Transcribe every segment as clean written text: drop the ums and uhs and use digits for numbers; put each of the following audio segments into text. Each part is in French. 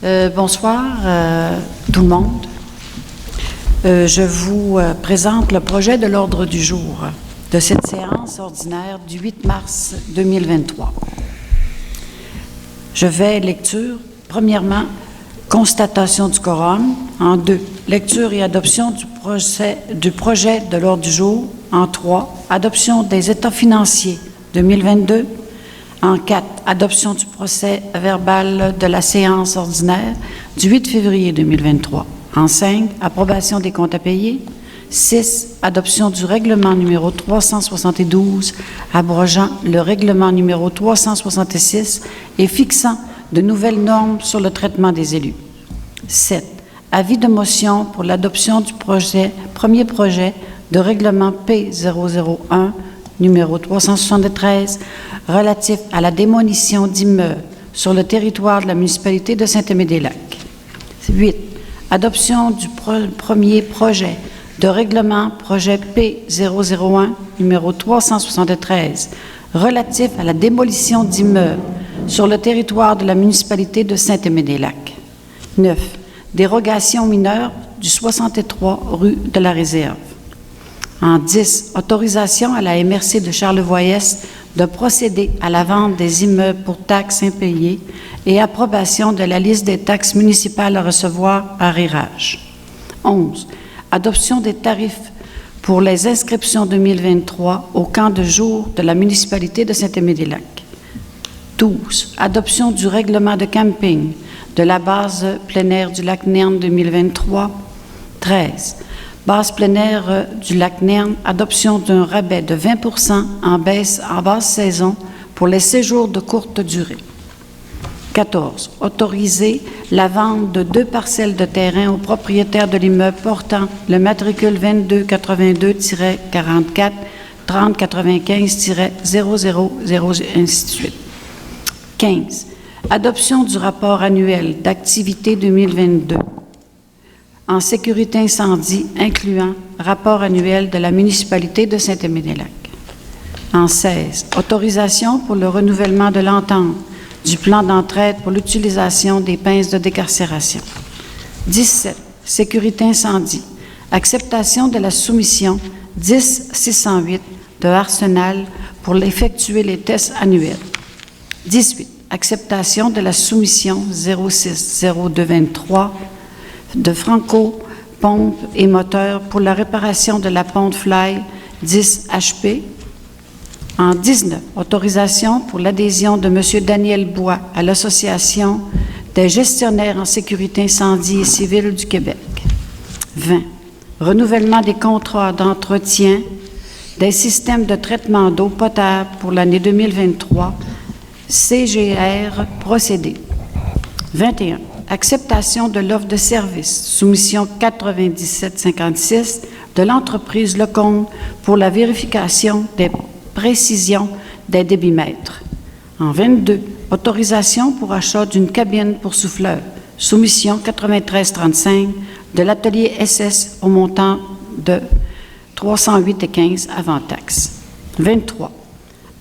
Bonsoir tout le monde. Je vous présente le projet de l'ordre du jour de cette séance ordinaire du 8 mars 2023. Je vais lecture. Premièrement, constatation du quorum. En 2, lecture et adoption du projet de l'ordre du jour. En 3, adoption des états financiers 2022. En 4, adoption du procès verbal de la séance ordinaire du 8 février 2023. En 5, approbation des comptes à payer. 6, adoption du règlement numéro 372, abrogeant le règlement numéro 366 et fixant de nouvelles normes sur le traitement des élus. 7, avis de motion pour l'adoption du premier projet de règlement P001, numéro 373, relatif à la démolition d'immeubles sur le territoire de la municipalité de Saint-Aimé-des-Lacs. 8, adoption du premier projet de règlement projet P001, numéro 373, relatif à la démolition d'immeubles sur le territoire de la municipalité de Saint-Aimé-des-Lacs. 9, dérogation mineure du 63 rue de la Réserve. En 10, autorisation à la MRC de Charlevoix-Est de procéder à la vente des immeubles pour taxes impayées et approbation de la liste des taxes municipales à recevoir à RIRAGE. 11, adoption des tarifs pour les inscriptions 2023 au camp de jour de la municipalité de Saint-Aimé-des-Lacs. 12, adoption du règlement de camping de la base plein air du lac Nerne 2023. 13, base plein air du lac Nerne, adoption d'un rabais de 20% en baisse en basse saison pour les séjours de courte durée. 14, autoriser la vente de 2 parcelles de terrain aux propriétaires de l'immeuble portant le matricule 2282-44 3095-0000, ainsi de suite. 15, adoption du rapport annuel d'activité 2022 en sécurité incendie, incluant rapport annuel de la municipalité de Saint-Aimé-des-Lacs. En 16, autorisation pour le renouvellement de l'entente du plan d'entraide pour l'utilisation des pinces de décarcération. 17, sécurité incendie, acceptation de la soumission 10-608 de Arsenal pour effectuer les tests annuels. 18, acceptation de la soumission 06-0223 de Franco Pompe et Moteur pour la réparation de la pompe Fly 10 HP. En 19, autorisation pour l'adhésion de M. Daniel Bois à l'Association des gestionnaires en sécurité incendie et civile du Québec. 20, renouvellement des contrats d'entretien des systèmes de traitement d'eau potable pour l'année 2023, CGR procédé. 21, acceptation de l'offre de service, soumission 9756 de l'entreprise Lecomte pour la vérification des précisions des débitmètres. En 22, autorisation pour achat d'une cabine pour souffleur, soumission 9335 de l'atelier SS au montant de 308,15 avant taxe. 23,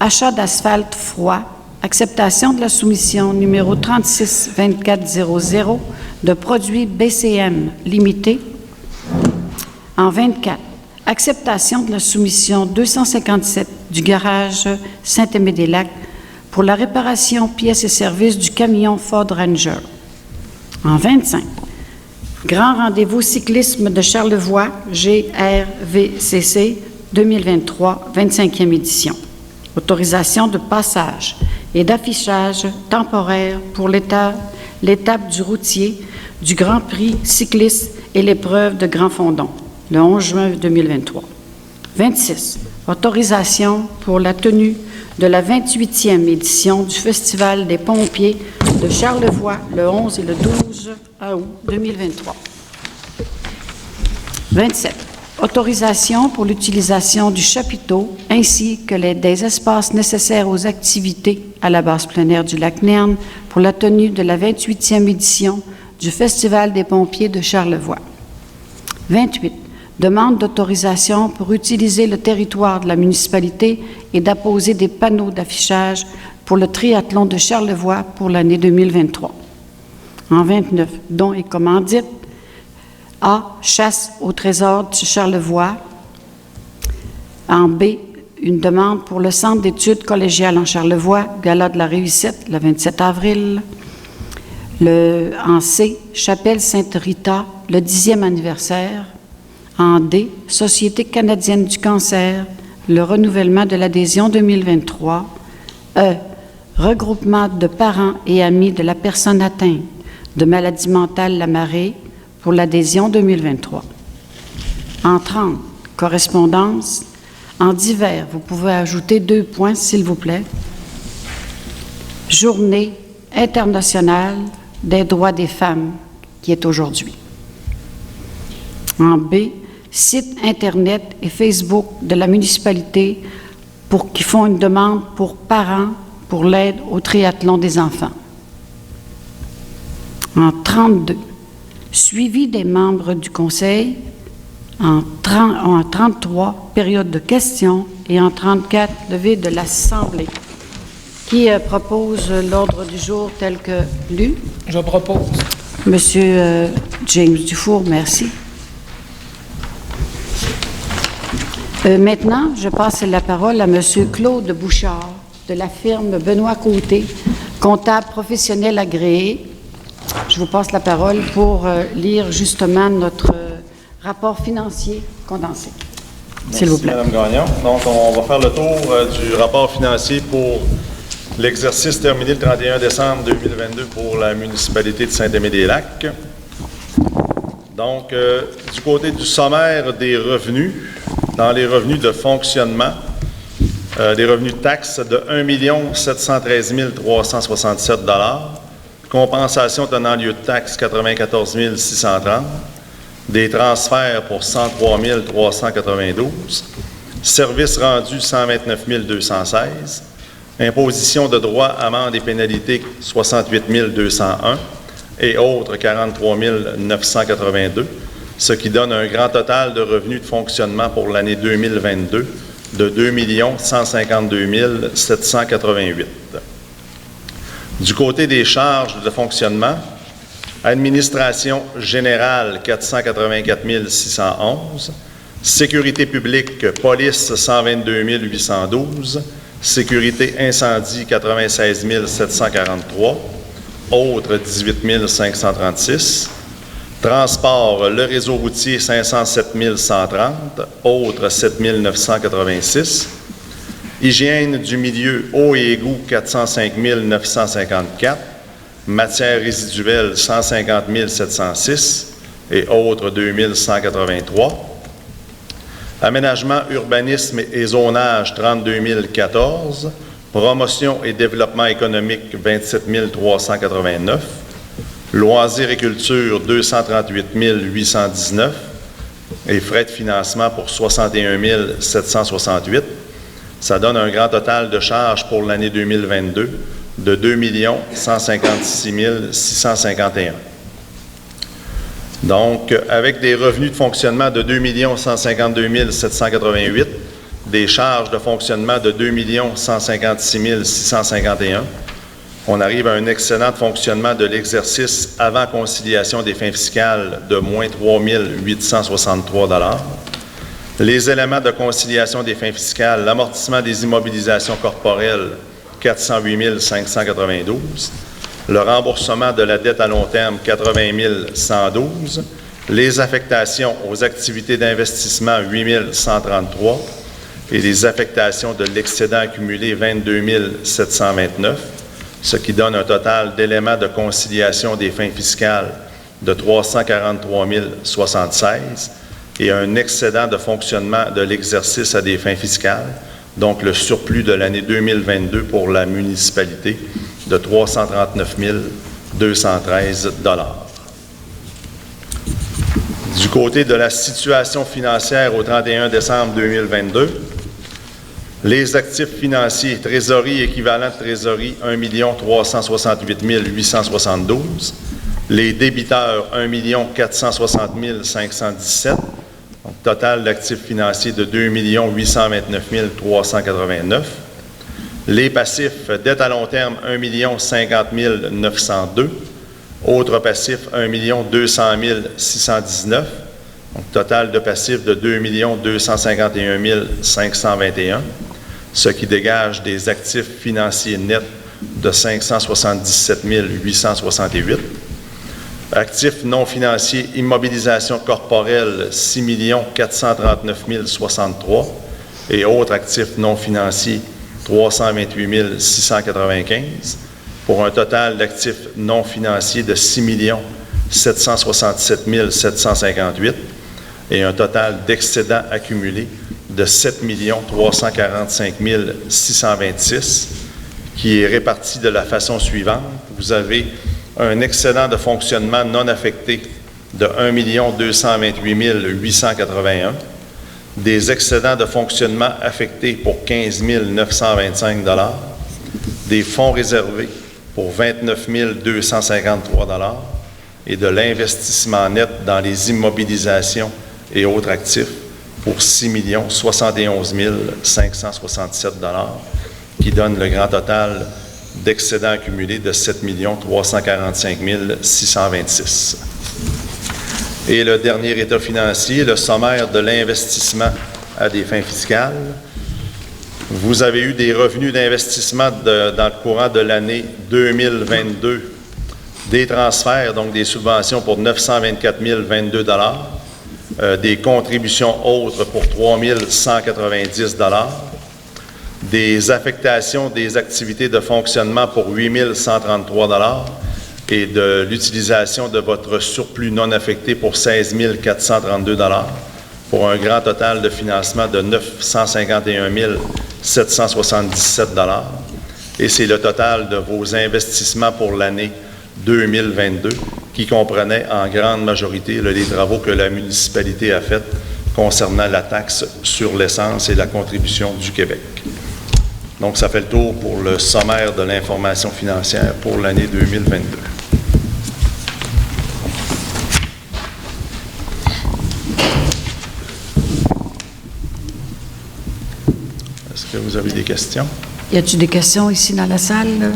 achat d'asphalte froid, acceptation de la soumission numéro 362400 de produits BCM limité. En 24, acceptation de la soumission 257 du garage Saint-Aimé-des-Lacs pour la réparation pièces et services du camion Ford Ranger. En 25, grand rendez-vous cyclisme de Charlevoix, GRVCC 2023, 25e édition. Autorisation de passage et d'affichage temporaire pour l'étape du routier du Grand Prix cycliste et l'épreuve de Grand Fondon, le 11 juin 2023. 26. Autorisation pour la tenue de la 28e édition du Festival des pompiers de Charlevoix, le 11 et le 12 août 2023. 27. Autorisation pour l'utilisation du chapiteau ainsi que des espaces nécessaires aux activités à la base plein air du lac Nerne pour la tenue de la 28e édition du Festival des pompiers de Charlevoix. 28. Demande d'autorisation pour utiliser le territoire de la municipalité et d'apposer des panneaux d'affichage pour le triathlon de Charlevoix pour l'année 2023. En 29, dons et commandites. A, chasse au trésor de Charlevoix. En B, une demande pour le Centre d'études collégiales en Charlevoix, Gala de la réussite, le 27 avril. En C, Chapelle Sainte-Rita, le 10e anniversaire. En D, Société canadienne du cancer, le renouvellement de l'adhésion 2023. E, regroupement de parents et amis de la personne atteinte de maladie mentale Lamarée pour l'adhésion 2023. En 30, correspondance. En divers, vous pouvez ajouter 2 points, s'il vous plaît. Journée internationale des droits des femmes, qui est aujourd'hui. En B, site Internet et Facebook de la municipalité qui font une demande pour parents pour l'aide au triathlon des enfants. En 32, suivi des membres du Conseil. En 33, période de questions. Et en 34, levée de l'Assemblée. Qui propose l'ordre du jour tel que lu? Je propose. Monsieur James Dufour, merci. Maintenant, je passe la parole à Monsieur Claude Bouchard, de la firme Benoît Côté, comptable professionnel agréé. Je vous passe la parole pour lire justement notre rapport financier condensé. S'il vous plaît. Merci, Mme Gagnon. Donc, on va faire le tour du rapport financier pour l'exercice terminé le 31 décembre 2022 pour la municipalité de Saint-Aimé-des-Lacs. Donc, du côté du sommaire des revenus, dans les revenus de fonctionnement, des revenus de taxes de 1 713 367 $, compensation tenant lieu de taxes 94 630 $, des transferts pour 103 392 $, services rendus 129 216 $, imposition de droits, amendes et pénalités 68 201 $ et autres 43 982 $, ce qui donne un grand total de revenus de fonctionnement pour l'année 2022 de 2 152 788 $. Du côté des charges de fonctionnement, administration générale 484 611, sécurité publique, police 122 812, sécurité incendie 96 743, autres 18 536, transport, le réseau routier 507 130, autres 7 986, hygiène du milieu, eau et égouts 405 954, matières résiduelles 150 706 et autres 2183, aménagement, urbanisme et zonage 32 014, promotion et développement économique 27 389, loisirs et culture 238 819 et frais de financement pour 61 768. Ça donne un grand total de charges pour l'année 2022 de 2 156 651. Donc, avec des revenus de fonctionnement de 2 152 788, des charges de fonctionnement de 2 156 651, on arrive à un excédent de fonctionnement de l'exercice avant conciliation des fins fiscales de moins 3 863 $. Les éléments de conciliation des fins fiscales, l'amortissement des immobilisations corporelles, 408 592, le remboursement de la dette à long terme, 80 112, les affectations aux activités d'investissement, 8 133, et les affectations de l'excédent accumulé, 22 729, ce qui donne un total d'éléments de conciliation des fins fiscales de 343 076 et un excédent de fonctionnement de l'exercice à des fins fiscales, donc le surplus de l'année 2022 pour la municipalité de 339 213 $. Du côté de la situation financière au 31 décembre 2022, les actifs financiers, trésorerie, équivalent de trésorerie, 1 368 872. Les débiteurs, 1 460 517. Donc, total d'actifs financiers de 2 829 389. Les passifs, dette à long terme, 1 050 902. Autres passifs, 1 200 619. Donc, total de passifs de 2 251 521, ce qui dégage des actifs financiers nets de 577 868. Actifs non financiers, immobilisation corporelle, 6 439 063. Et autres actifs non financiers, 328 695, pour un total d'actifs non financiers de 6 767 758 et un total d'excédents accumulés de 7 345 626, qui est réparti de la façon suivante. Vous avez un excédent de fonctionnement non affecté de 1 228 881, des excédents de fonctionnement affectés pour 15 925 $, des fonds réservés pour 29 253 $ et de l'investissement net dans les immobilisations et autres actifs pour 6 071 567 $, qui donne le grand total d'excédents accumulés de 7 345 626. Et le dernier état financier, le sommaire de l'investissement à des fins fiscales. Vous avez eu des revenus d'investissement dans le courant de l'année 2022, des transferts, donc des subventions pour 924 022 $, des contributions autres pour 3 190 $, des affectations des activités de fonctionnement pour 8 133 $ et de l'utilisation de votre surplus non affecté pour 16 432 $, pour un grand total de financement de 951 777 $. Et c'est le total de vos investissements pour l'année 2022, qui comprenait en grande majorité les travaux que la municipalité a faits concernant la taxe sur l'essence et la contribution du Québec. Donc, ça fait le tour pour le sommaire de l'information financière pour l'année 2022. Est-ce que vous avez des questions? Y a-t-il des questions ici dans la salle?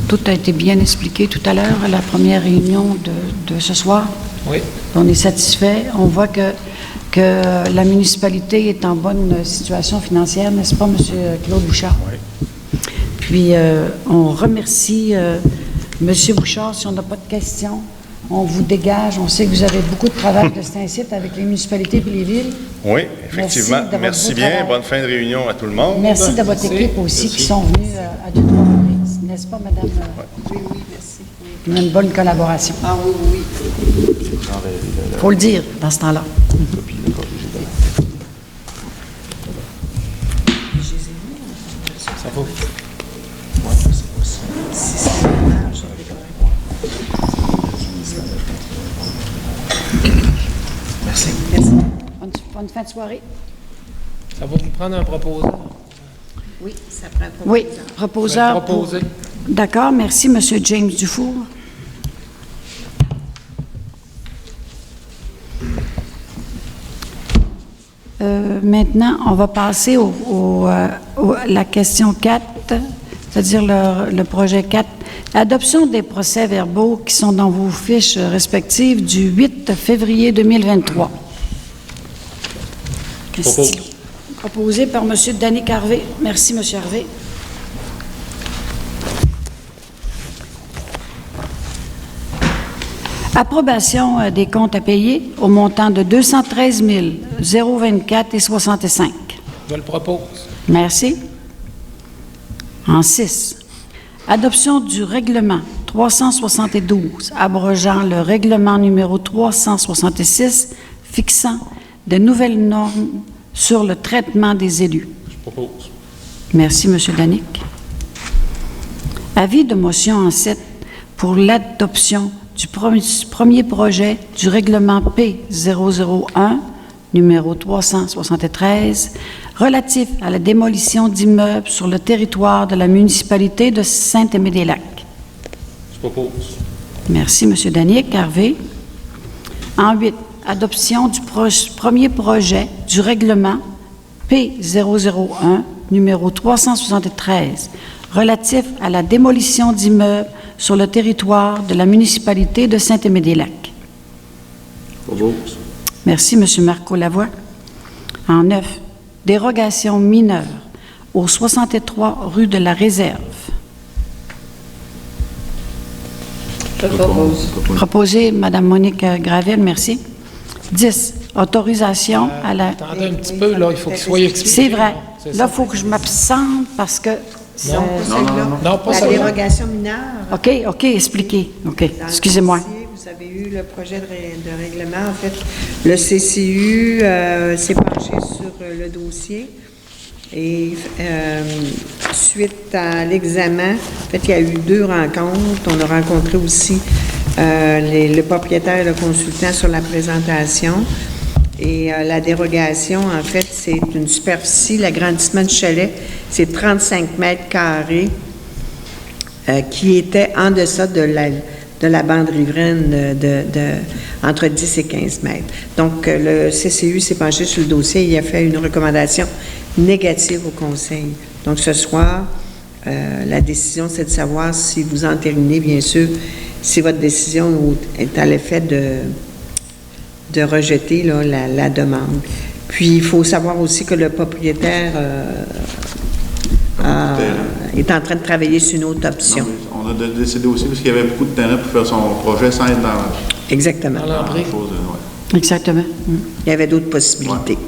Tout a été bien expliqué tout à l'heure à la première réunion de ce soir. Oui. On est satisfait. On voit que la municipalité est en bonne situation financière, n'est-ce pas, M. Claude Bouchard? Oui. Puis, on remercie M. Bouchard. Si on n'a pas de questions, on vous dégage. On sait que vous avez beaucoup de travail de cet incite avec les municipalités et les villes. Oui, effectivement. Merci bien. Travail. Bonne fin de réunion à tout le monde. Merci de votre équipe aussi qui sont venus à 2-3 reprises. N'est-ce pas, Madame? Oui, merci. Oui. Une bonne collaboration. Ah oui, oui. Il faut le dire dans ce temps-là. Ça va. Merci. Bonne fin de soirée. Ça va vous prendre un proposant. Oui, ça prend un proposant. Oui, proposeur. Proposer. D'accord, merci, M. James Dufour. Maintenant, on va passer à la question 4, c'est-à-dire le projet 4. Adoption des procès-verbaux qui sont dans vos fiches respectives du 8 février 2023. Question. Proposé par M. Danick Harvey. Merci, M. Harvey. Approbation des comptes à payer au montant de 213 024 et 65. Je le propose. Merci. En 6, adoption du règlement 372, abrogeant le règlement numéro 366, fixant de nouvelles normes sur le traitement des élus. Je propose. Merci, M. Danick. Avis de motion en 7 pour l'adoption du premier projet du règlement P001, numéro 373, relatif à la démolition d'immeubles sur le territoire de la municipalité de Saint-Aimé-des-Lacs. Je propose. Merci, M. Danick. Harvey. En 8, adoption du premier projet du règlement P001, numéro 373, relatif à la démolition d'immeubles sur le territoire de la municipalité de Saint-Aimé-des-Lacs. Propose. Merci, M. Marco Lavoie. En 9, dérogation mineure au 63 rue de la Réserve. Je propose. Proposé, Mme Monique Gravel, merci. 10, autorisation à la... Attendez un petit peu, là, il faut qu'il soit expliqué. C'est vrai. C'est Là, ça. il faut que je m'absente parce que... Non. Non, pas La celle-là. dérogation mineure. OK, expliquez. OK, Dans le excusez-moi. dossier, vous avez eu le projet de règlement. En fait, le CCU s'est penché sur le dossier et suite à l'examen, en fait, il y a eu 2 rencontres. On a rencontré aussi le propriétaire et le consultant sur la présentation. Et la dérogation, en fait, c'est une superficie, l'agrandissement du chalet, c'est 35 mètres carrés qui était en deçà de la bande riveraine entre 10 et 15 mètres. Donc, le CCU s'est penché sur le dossier et il a fait une recommandation négative au conseil. Donc, ce soir, la décision, c'est de savoir si vous entérinez, bien sûr, si votre décision est à l'effet de rejeter là, la demande. Puis, il faut savoir aussi que le propriétaire est en train de travailler sur une autre option. Non, mais on a décidé aussi parce qu'il y avait beaucoup de terrain pour faire son projet sans être dans Exactement. Dans la l'embrée. chose. Ouais. Exactement. Il y avait d'autres possibilités.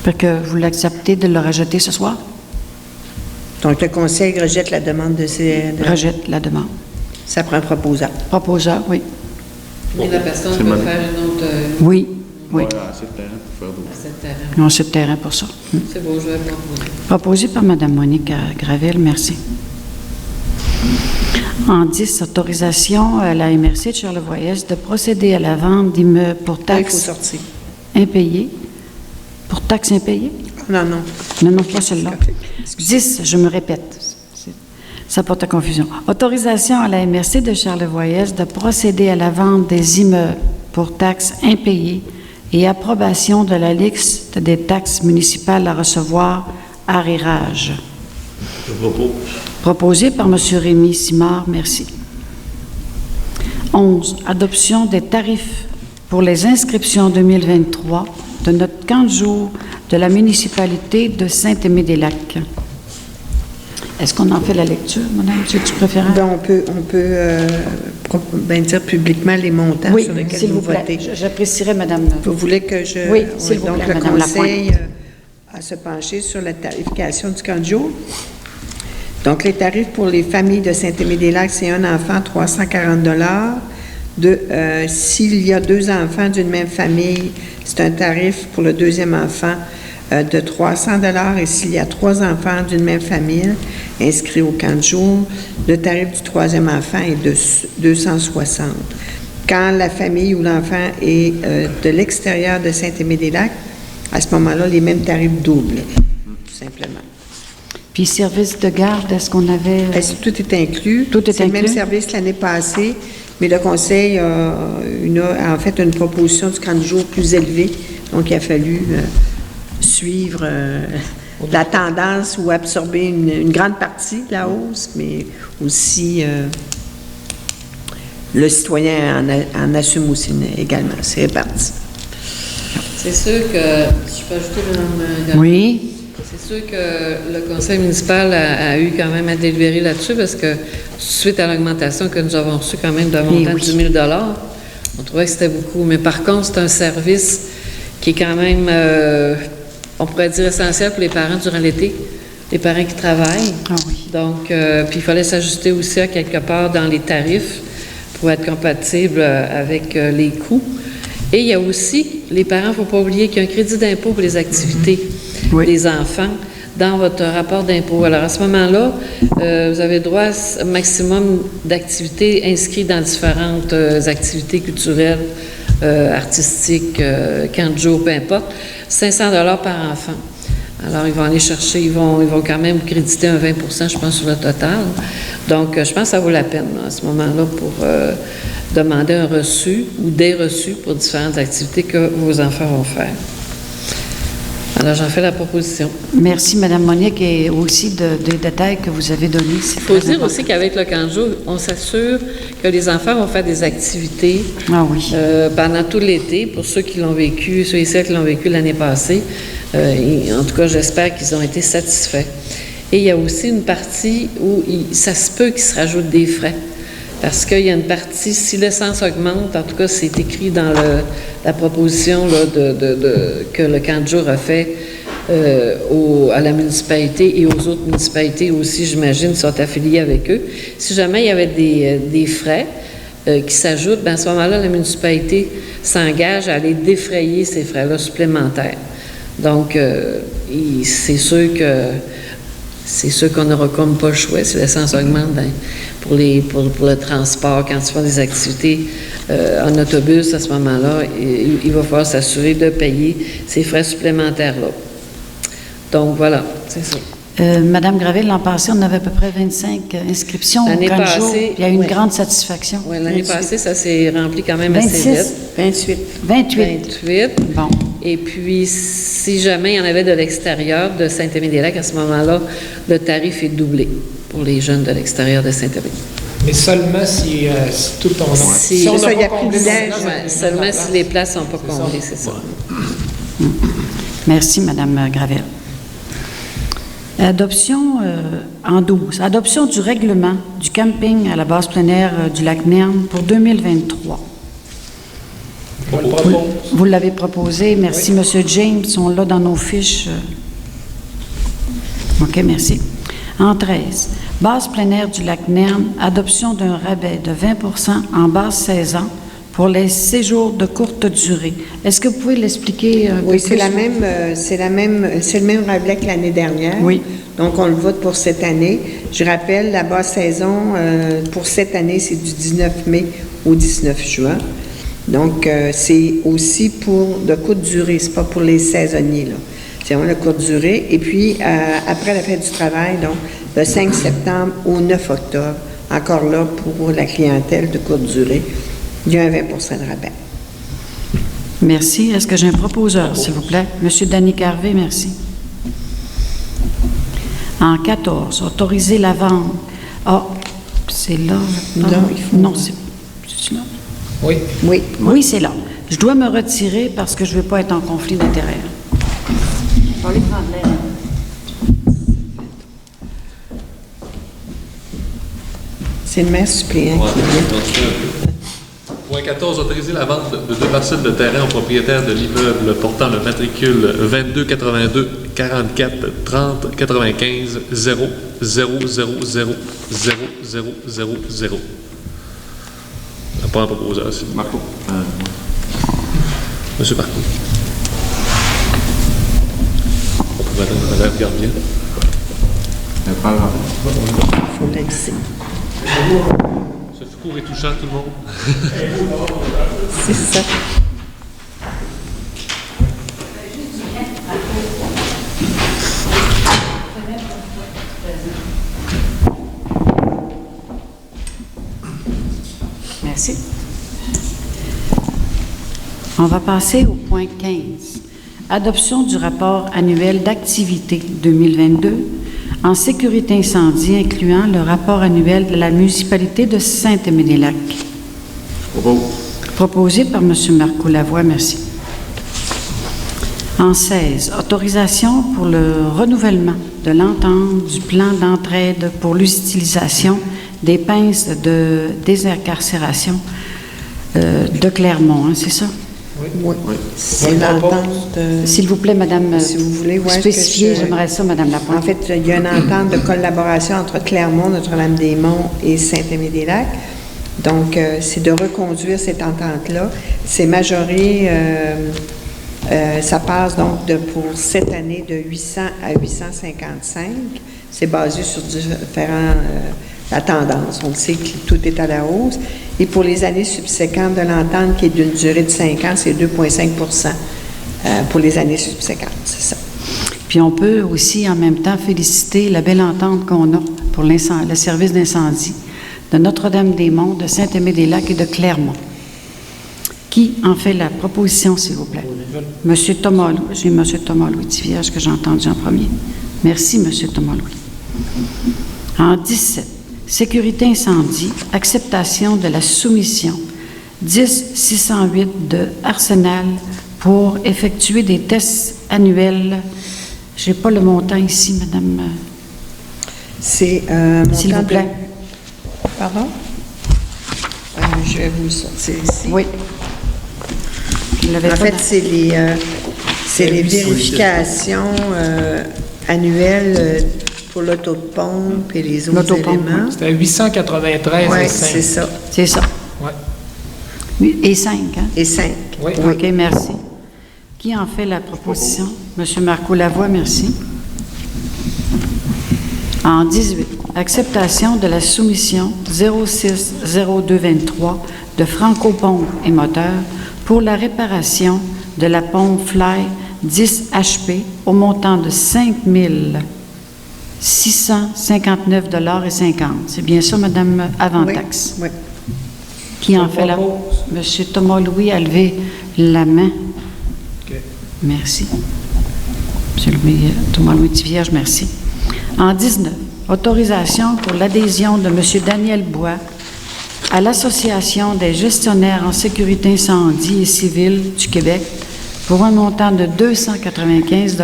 Fait que vous l'acceptez de le rejeter ce soir? Donc, le conseil rejette la demande de ces... Rejette la demande. Ça prend proposant. Proposeur, oui. Mais la personne C'est peut mal. faire une autre Oui, oui. Ouais, assez de terrain pour faire d'autres. à cette terrain. Ils ont assez de terrain pour ça. C'est beau, je vais proposer. Proposé par Mme Monique Gravel, merci. En 10, autorisation à la MRC de Charlevoix-Est de procéder à la vente d'immeubles pour Ah, il faut taxes sortir. impayées. Pour taxes impayées? Non, non. Non, pas celle-là. 10, je me répète. Ça porte à confusion. Autorisation à la MRC de Charlevoix-Est de procéder à la vente des immeubles pour taxes impayées et approbation de la liste des taxes municipales à recevoir arrérage. Je propose. Proposé par M. Rémy Simard, merci. 11, adoption des tarifs pour les inscriptions 2023 de notre camp de jour de la municipalité de Saint-Aimé-des-Lacs. Est-ce qu'on en fait la lecture, madame, si tu préfères? Ben, on peut dire publiquement les montants Oui, sur lesquels s'il vous plaît. votez. J'apprécierais, madame. Vous voulez que je... Oui, s'il vous donc, plaît, le Madame conseil a se penché sur la tarification du camp de jour. Donc, les tarifs pour les familles de Saint-Aimé-des-Lacs, c'est un enfant, 340 $. S'il y a 2 enfants d'une même famille, c'est un tarif pour le deuxième enfant de 300 $. Et s'il y a 3 enfants d'une même famille inscrits au camp de jour, le tarif du troisième enfant est de 260 $. Quand la famille ou l'enfant est de l'extérieur de Saint-Aimé-des-Lacs, à ce moment-là, les mêmes tarifs doublent, tout simplement. Puis service de garde, est-ce qu'on avait... Tout est inclus. Tout est C'est le même inclus. service l'année passée, mais le conseil a en fait une proposition du camp de jour plus élevée. Donc, il a fallu suivre la tendance ou absorber une grande partie de la hausse, mais aussi le citoyen en assume aussi également. C'est réparti. C'est sûr que, si je peux ajouter le nom de... Oui, C'est sûr que le conseil municipal a eu quand même à délibérer là-dessus parce que suite à l'augmentation que nous avons reçue quand même d'un montant de 10 000 $, on trouvait que c'était beaucoup. Mais par contre, c'est un service qui est quand même, on pourrait dire, essentiel pour les parents durant l'été, les parents qui travaillent. Ah oui. Donc, puis il fallait s'ajuster aussi à quelque part dans les tarifs pour être compatible avec les coûts. Et il y a aussi, les parents, il ne faut pas oublier qu'il y a un crédit d'impôt pour les activités Oui. des enfants dans votre rapport d'impôt. Alors, à ce moment-là, vous avez droit à un maximum d'activités inscrites dans différentes activités culturelles, artistiques, camp de jour, peu importe, 500 $ par enfant. Alors, ils vont aller chercher, ils vont quand même créditer un 20 % je pense, sur le total. Donc, je pense que ça vaut la peine, à ce moment-là, pour demander un reçu ou des reçus pour différentes activités que vos enfants vont faire. Alors, j'en fais la proposition. Merci, Mme Monique, et aussi des détails que vous avez donnés. Il faut dire aussi qu'avec le camp de jour, on s'assure que les enfants vont faire des activités pendant tout l'été, pour ceux qui l'ont vécu, ceux et celles qui l'ont vécu l'année passée. En tout cas, j'espère qu'ils ont été satisfaits. Et il y a aussi une partie où ça se peut qu'il se rajoute des frais. Parce qu'il y a une partie, si l'essence augmente, en tout cas, c'est écrit dans la proposition là, que le camp de jour a fait à la municipalité et aux autres municipalités aussi, j'imagine, sont affiliés avec eux. Si jamais il y avait des frais qui s'ajoutent, bien à ce moment-là, la municipalité s'engage à aller défrayer ces frais-là supplémentaires. Donc, c'est sûr qu'on n'aura comme pas le choix si l'essence augmente pour le transport. Quand tu fais des activités en autobus, à ce moment-là, il va falloir s'assurer de payer ces frais supplémentaires-là. Donc, voilà, c'est ça. Madame Gravel, l'an passé, on avait à peu près 25 inscriptions au camp de jour. Il y a eu une grande satisfaction. Oui, l'année passée, ça s'est rempli quand même assez vite. 28. Bon. Et puis, si jamais il y en avait de l'extérieur de Saint-Aimé-des-Lacs, à ce moment-là, le tarif est doublé pour les jeunes de l'extérieur de Saint-Aimé. Mais seulement si tout le temps. Si on n'a il y a pas comblé seulement si les places ne sont pas comblées, c'est ça. Merci, Mme Gravel. Adoption en 12. Adoption du règlement du camping à la base plein air du lac Nerne pour 2023. Vous l'avez proposé. Merci, M. James. Ils sont là dans nos fiches. OK, merci. En 13. Base plein air du lac Nerne. Adoption d'un rabais de 20% en base 16 ans pour les séjours de courte durée. Est-ce que vous pouvez l'expliquer un peu plus? Oui, c'est le même rabais que l'année dernière. Oui. Donc, on le vote pour cette année. Je rappelle, la basse saison pour cette année, c'est du 19 mai au 19 juin. Donc, c'est aussi pour de courte durée, c'est pas pour les saisonniers, là. C'est vraiment de courte durée. Et puis, après la fête du travail, donc, le 5 septembre au 9 octobre, encore là, pour la clientèle de courte durée, il y a un 20% de rabais. Merci. Est-ce que j'ai un proposeur, s'il vous plaît? Monsieur Danny Carvé, merci. En 14, autoriser la vente. Ah, c'est là. Non, il faut... Non, c'est là. Oui. Oui. Oui, c'est là. Je dois me retirer parce que je ne veux pas être en conflit d'intérêts. On les prend de l'air. C'est le maire suppléant qui vient. Point 14, autoriser la vente de 2 parcelles de terrain aux propriétaires de l'immeuble portant le matricule 22 82 44 30 95 0 0 0 0 0 0 0 0. Pas un proposeur, c'est Marco. Monsieur Marco. Madame Gardien. Il faut le laisser. Ce fut court et touchant, tout le monde. C'est ça. Merci. On va passer au point 15. Adoption du rapport annuel d'activité 2022 en sécurité incendie, incluant le rapport annuel de la municipalité de Saint-Aimé-des-Lacs. Proposé par M. Marco Lavoie, merci. En 16, autorisation pour le renouvellement de l'entente du plan d'entraide pour l'utilisation des pinces de désincarcération de Clermont, hein, c'est ça? Oui. C'est l'entente... S'il vous plaît, Madame, si vous voulez, spécifier, j'aimerais ça, Madame Lapointe. En fait, il y a une entente de collaboration entre Clermont, Notre-Dame-des-Monts et Saint-Aimé-des-Lacs. Donc, c'est de reconduire cette entente-là. C'est majoré, ça passe donc pour cette année de 800 à 855. C'est basé sur différents... la tendance. On sait que tout est à la hausse. Et pour les années subséquentes de l'entente, qui est d'une durée de 5 ans, c'est 2,5 pour les années subséquentes. C'est ça. Puis on peut aussi, en même temps, féliciter la belle entente qu'on a pour le service d'incendie de Notre-Dame-des-Monts, de Saint-Aimé-des-Lacs et de Clermont. Qui en fait la proposition, s'il vous plaît? Monsieur Thomas, j'ai Monsieur Thomas Louis Tivierge que j'ai entendu en premier. Merci, Monsieur Thomas Louis. En 17, sécurité incendie, acceptation de la soumission 10-608 de Arsenal pour effectuer des tests annuels. Je n'ai pas le montant ici, Madame. C'est S'il vous plaît. Pardon? Je vais vous le sortir ici. Oui. Je l'avais En pas fait, dans- c'est les vérifications annuelles pour l'autopompe et les autres L'autopompe, éléments. C'était 893 Oui, et 5. c'est ça. C'est ça. Ouais. Oui, et 5, hein? Et 5. Oui. OK, merci. Qui en fait la proposition? Monsieur Marco Lavoie, merci. En 18, acceptation de la soumission 06-0223 de Franco Pompe et Moteur pour la réparation de la pompe Fly 10 HP au montant de 5 659,50 $. C'est bien ça, Madame, avant Oui, taxe. oui. Qui en Je fait la... propose. Monsieur Thomas Louis a levé la main. OK. Merci. Monsieur Thomas Louis Tivierge, merci. En 19, autorisation pour l'adhésion de Monsieur Daniel Bois à l'Association des gestionnaires en sécurité incendie et civile du Québec pour un montant de 295 $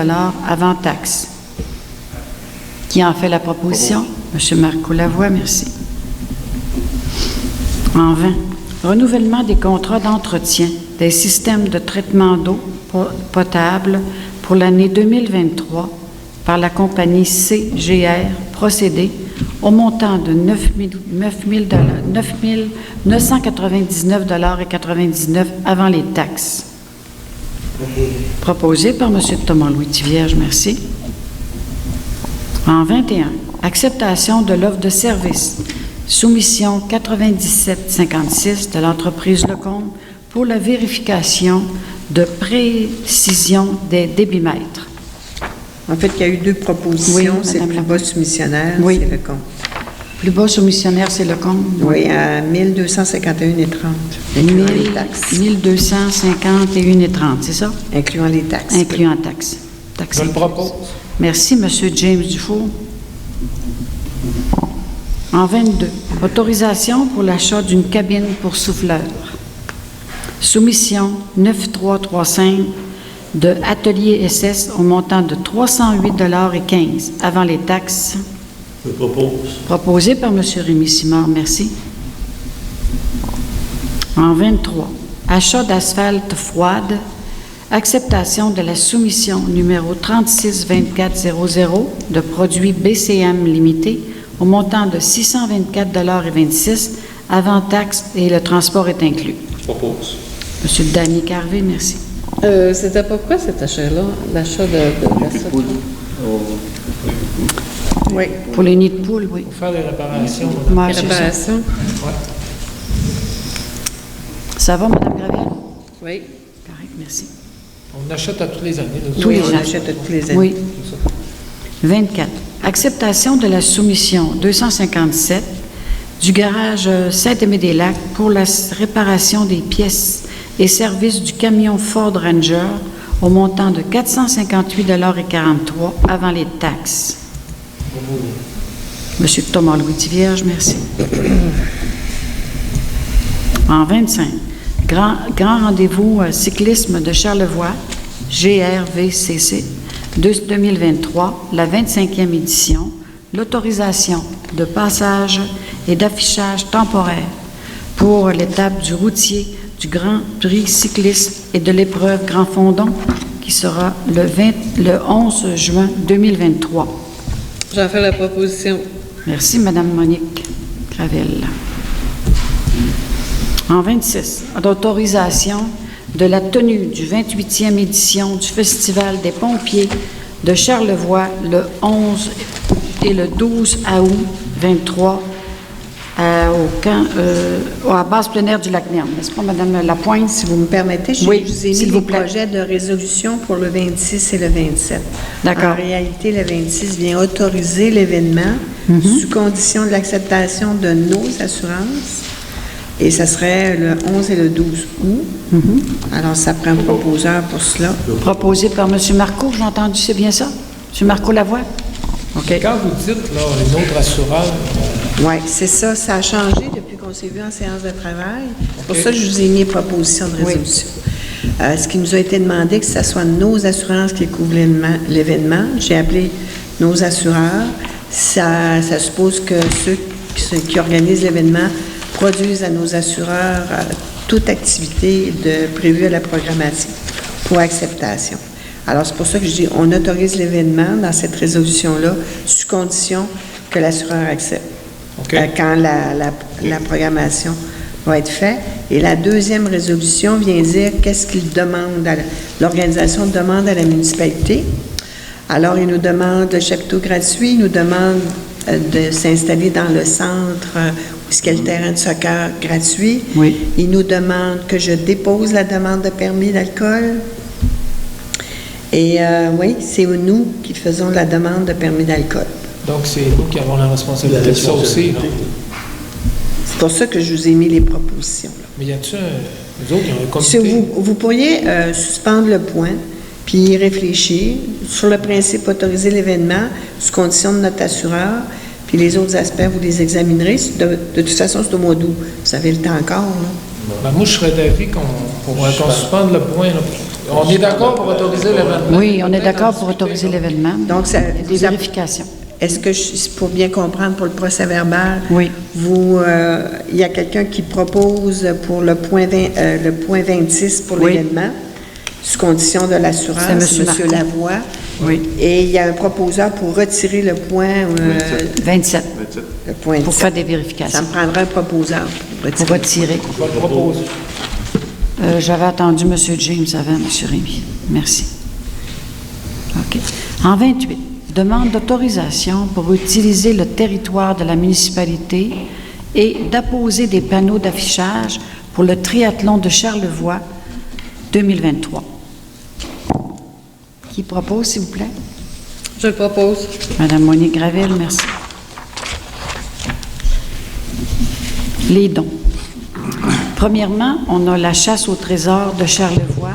avant taxe. Qui en fait la proposition? Monsieur Marco Lavoie, merci. En 20, renouvellement des contrats d'entretien des systèmes de traitement d'eau potable pour l'année 2023 par la compagnie CGR Procédés au montant de 9 999,99 $ avant les taxes. Proposé par M. Thomas Louis Tivierge, merci. En 21, acceptation de l'offre de service, soumission 9756 de l'entreprise Lecomte pour la vérification de précision des débitmètres. En fait, il y a eu deux propositions. Oui, C'est Madame le la- plus bas soumissionnaire, Oui. c'est le compte. Plus bas soumissionnaire, c'est Lecomte. Oui, à 1251,30 incluant les taxes. 1251,30, c'est ça? Incluant les taxes. Incluant taxes. Taxes Je le incluses. propose. Merci, M. James Dufour. En 22, autorisation pour l'achat d'une cabine pour souffleur. Soumission 9335 de Atelier SS au montant de 308,15 $ avant les taxes. Je propose. Proposé par M. Rémy Simard, merci. En 23, achat d'asphalte froide, acceptation de la soumission numéro 362400 de produits BCM Limité au montant de 624,26 $ avant taxe et le transport est inclus. Je propose. M. Danny Carvé, merci. C'était pourquoi cet achat-là, l'achat de la sorte? Oui. Pour les nids de poules, oui. Pour faire des réparations. Ouais, c'est ça. Réparation? Ouais. Ça va, Mme Gravel? Oui. Correct, merci. On achète à toutes les années. là. Tous Oui, les on ans. achète à tous les années. Oui. 24. Acceptation de la soumission 257 du garage Saint-Aimé-des-Lacs pour la réparation des pièces et services du camion Ford Ranger au montant de 458,43 $ avant les taxes. Monsieur Thomas Louis Tivierge, merci. En 25, grand rendez-vous cyclisme de Charlevoix, GRVCC, 2023, la 25e édition, l'autorisation de passage et d'affichage temporaire pour l'étape du routier du Grand Prix cyclisme et de l'épreuve Grand Fondon qui sera le 11 juin 2023. J'en fais la proposition. Merci, Madame Monique Gravel. En 26, d'autorisation de la tenue du 28e édition du Festival des pompiers de Charlevoix le 11 et le 12 août 23 à base plein air du Lac-Nerne. N'est-ce pas, Madame Lapointe? Si vous me permettez, je Oui, vous ai mis s'il vous des plaît. projets de résolution pour le 26 et le 27. D'accord. En réalité, le 26 vient autoriser l'événement Mhm. sous condition de l'acceptation de nos assurances. Et ça serait le 11 et le 12 août. Alors, ça prend un proposeur pour cela. Proposé par M. Marcoux, j'ai entendu, c'est bien ça? M. Marcoux Lavoie? OK. Quand vous dites, là, les autres assureurs, Oui, c'est ça. Ça a changé depuis qu'on s'est vu en séance de travail. C'est pour OK. ça que je vous ai mis proposition de résolution. Ce qui nous a été demandé, que ce soit nos assurances qui couvrent l'événement. J'ai appelé nos assureurs. Ça suppose que ceux qui organisent l'événement produisent à nos assureurs toute activité prévue à la programmation pour acceptation. Alors, c'est pour ça que je dis, on autorise l'événement dans cette résolution-là, sous condition que l'assureur accepte. OK. Quand la programmation va être faite. Et la deuxième résolution vient dire qu'est-ce qu'il demande, l'organisation demande à la municipalité. Alors, il nous demande le chapiteau gratuit, il nous demande de s'installer dans le centre où est-ce qu'il y a le terrain de soccer gratuit. Oui. Il nous demande que je dépose la demande de permis d'alcool. Et oui, c'est nous qui faisons la demande de permis d'alcool. donc c'est nous qui avons la responsabilité de ça aussi. là. C'est pour ça que je vous ai mis les propositions. Là. Mais y a-t-il nous autres, il y a un Si comité? vous pourriez suspendre le point, puis y réfléchir sur le principe autoriser l'événement, sous condition de notre assureur, puis les autres aspects, vous les examinerez. De toute façon, c'est au mois d'août. Vous avez le temps encore. Là. Ben, moi, je serais d'avis qu'on suspende le point. Là. On est d'accord pour autoriser l'événement? Oui, on est d'accord pour autoriser l'événement. Donc, ça- Il y a des ça- vérifications. Est-ce que, pour bien comprendre, pour le procès verbal, Oui. il y a quelqu'un qui propose pour le point 26 pour Oui. l'événement, sous condition de l'assureur, C'est c'est Monsieur M. Marcoux. Lavoie. Oui. Et il y a un proposeur pour retirer le point, 27, le point pour 17. faire des Ça vérifications. me prendra un proposeur pour Pour retirer. retirer. Je vais le proposer. J'avais attendu M. James avant, M. Rémy. Merci. OK. En 28, demande d'autorisation pour utiliser le territoire de la municipalité et d'apposer des panneaux d'affichage pour le triathlon de Charlevoix 2023. Qui propose, s'il vous plaît? Je le propose. Madame Monique Gravel, merci. Les dons. Premièrement, on a la chasse au trésor de Charlevoix,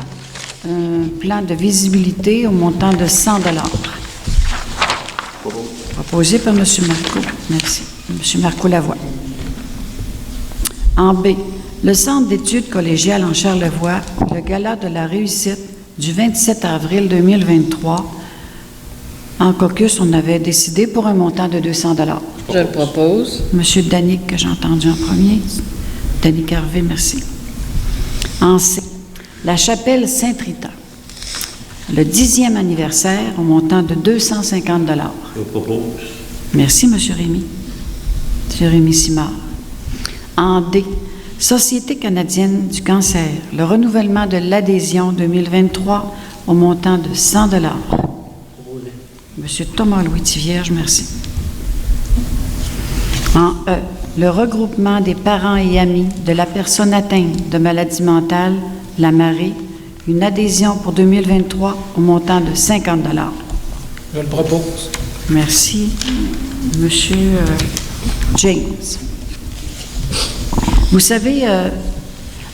un plan de visibilité au montant de 100 $. Proposé par M. Marcoux. Merci. M. Marcoux Lavoie. En B, le Centre d'études collégiales en Charlevoix, le gala de la réussite du 27 avril 2023. En caucus, on avait décidé pour un montant de 200 $. Je le propose. Monsieur Danick, que j'ai entendu en premier. Danick Harvey, merci. En C, la chapelle Saint-Rita, le 10e anniversaire au montant de 250 $. Je propose. Merci, Monsieur Rémy. Monsieur Rémy Simard. En D, Société canadienne du cancer, le renouvellement de l'adhésion 2023 au montant de 100 $. Monsieur Thomas-Louis Tivierge, merci. En E, le regroupement des parents et amis de la personne atteinte de maladie mentale, la marée, une adhésion pour 2023 au montant de 50 $. Je le propose. Merci, Monsieur James. Vous savez,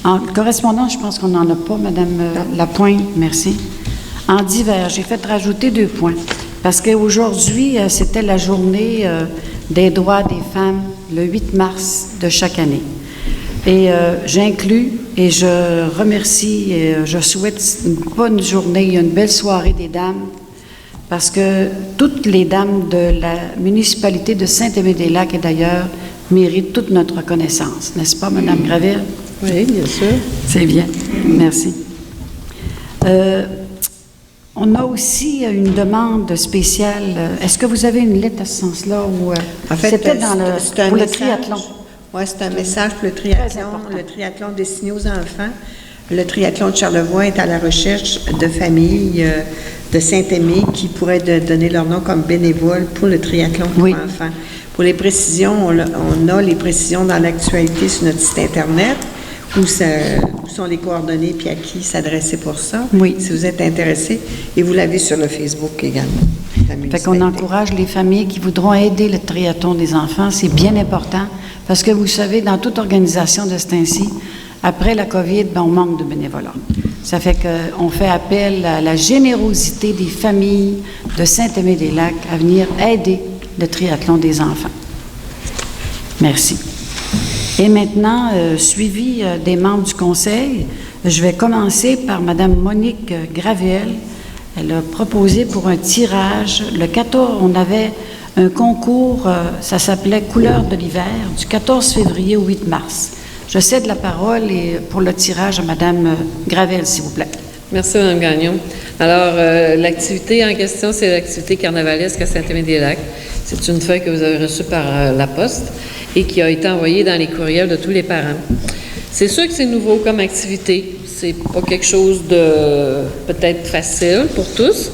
en correspondance, je pense qu'on n'en a pas, Madame Lapointe, merci. En divers, j'ai fait rajouter 2 points, parce qu'aujourd'hui, c'était la journée des droits des femmes, le 8 mars de chaque année. Et j'inclus et je remercie et je souhaite une bonne journée, une belle soirée des dames, parce que toutes les dames de la municipalité de Saint-Aimé-des-Lacs et d'ailleurs méritent toute notre reconnaissance, n'est-ce pas, Madame Gravel? Oui, bien sûr. C'est bien, merci. On a aussi une demande spéciale. Est-ce que vous avez une lettre à ce sens-là? Ou, En fait, c'était dans c'est un pour le message. triathlon. Oui, c'est un message pour Très important. le triathlon destiné aux enfants. Le triathlon de Charlevoix est à la recherche de familles de Saint-Aimé qui pourraient donner leur nom comme bénévoles pour le triathlon pour Oui. enfants. Pour les précisions, on a les précisions dans l'actualité sur notre site Internet où sont sont les coordonnées puis à qui s'adresser pour ça. Oui. Si vous êtes intéressé. Et vous l'avez sur le Facebook également. la Fait qu'on municipalité. encourage les familles qui voudront aider le triathlon des enfants. C'est bien important parce que vous savez, dans toute organisation de ce temps-ci, après la COVID, on manque de bénévolat. Ça fait qu'on fait appel à la générosité des familles de Saint-Aimé-des-Lacs à venir aider le triathlon des enfants. Merci. Et maintenant, suivi des membres du conseil, je vais commencer par Mme Monique Gravel. Elle a proposé pour un tirage, le 14, on avait un concours, ça s'appelait Couleurs de l'hiver, du 14 février au 8 mars. Je cède la parole pour le tirage à Mme Gravel, s'il vous plaît. Merci, Mme Gagnon. Alors, l'activité en question, c'est l'activité carnavalesque à Saint-Aimé-des-Lacs. C'est une feuille que vous avez reçue par la poste et qui a été envoyée dans les courriels de tous les parents. C'est sûr que c'est nouveau comme activité. C'est pas quelque chose de peut-être facile pour tous,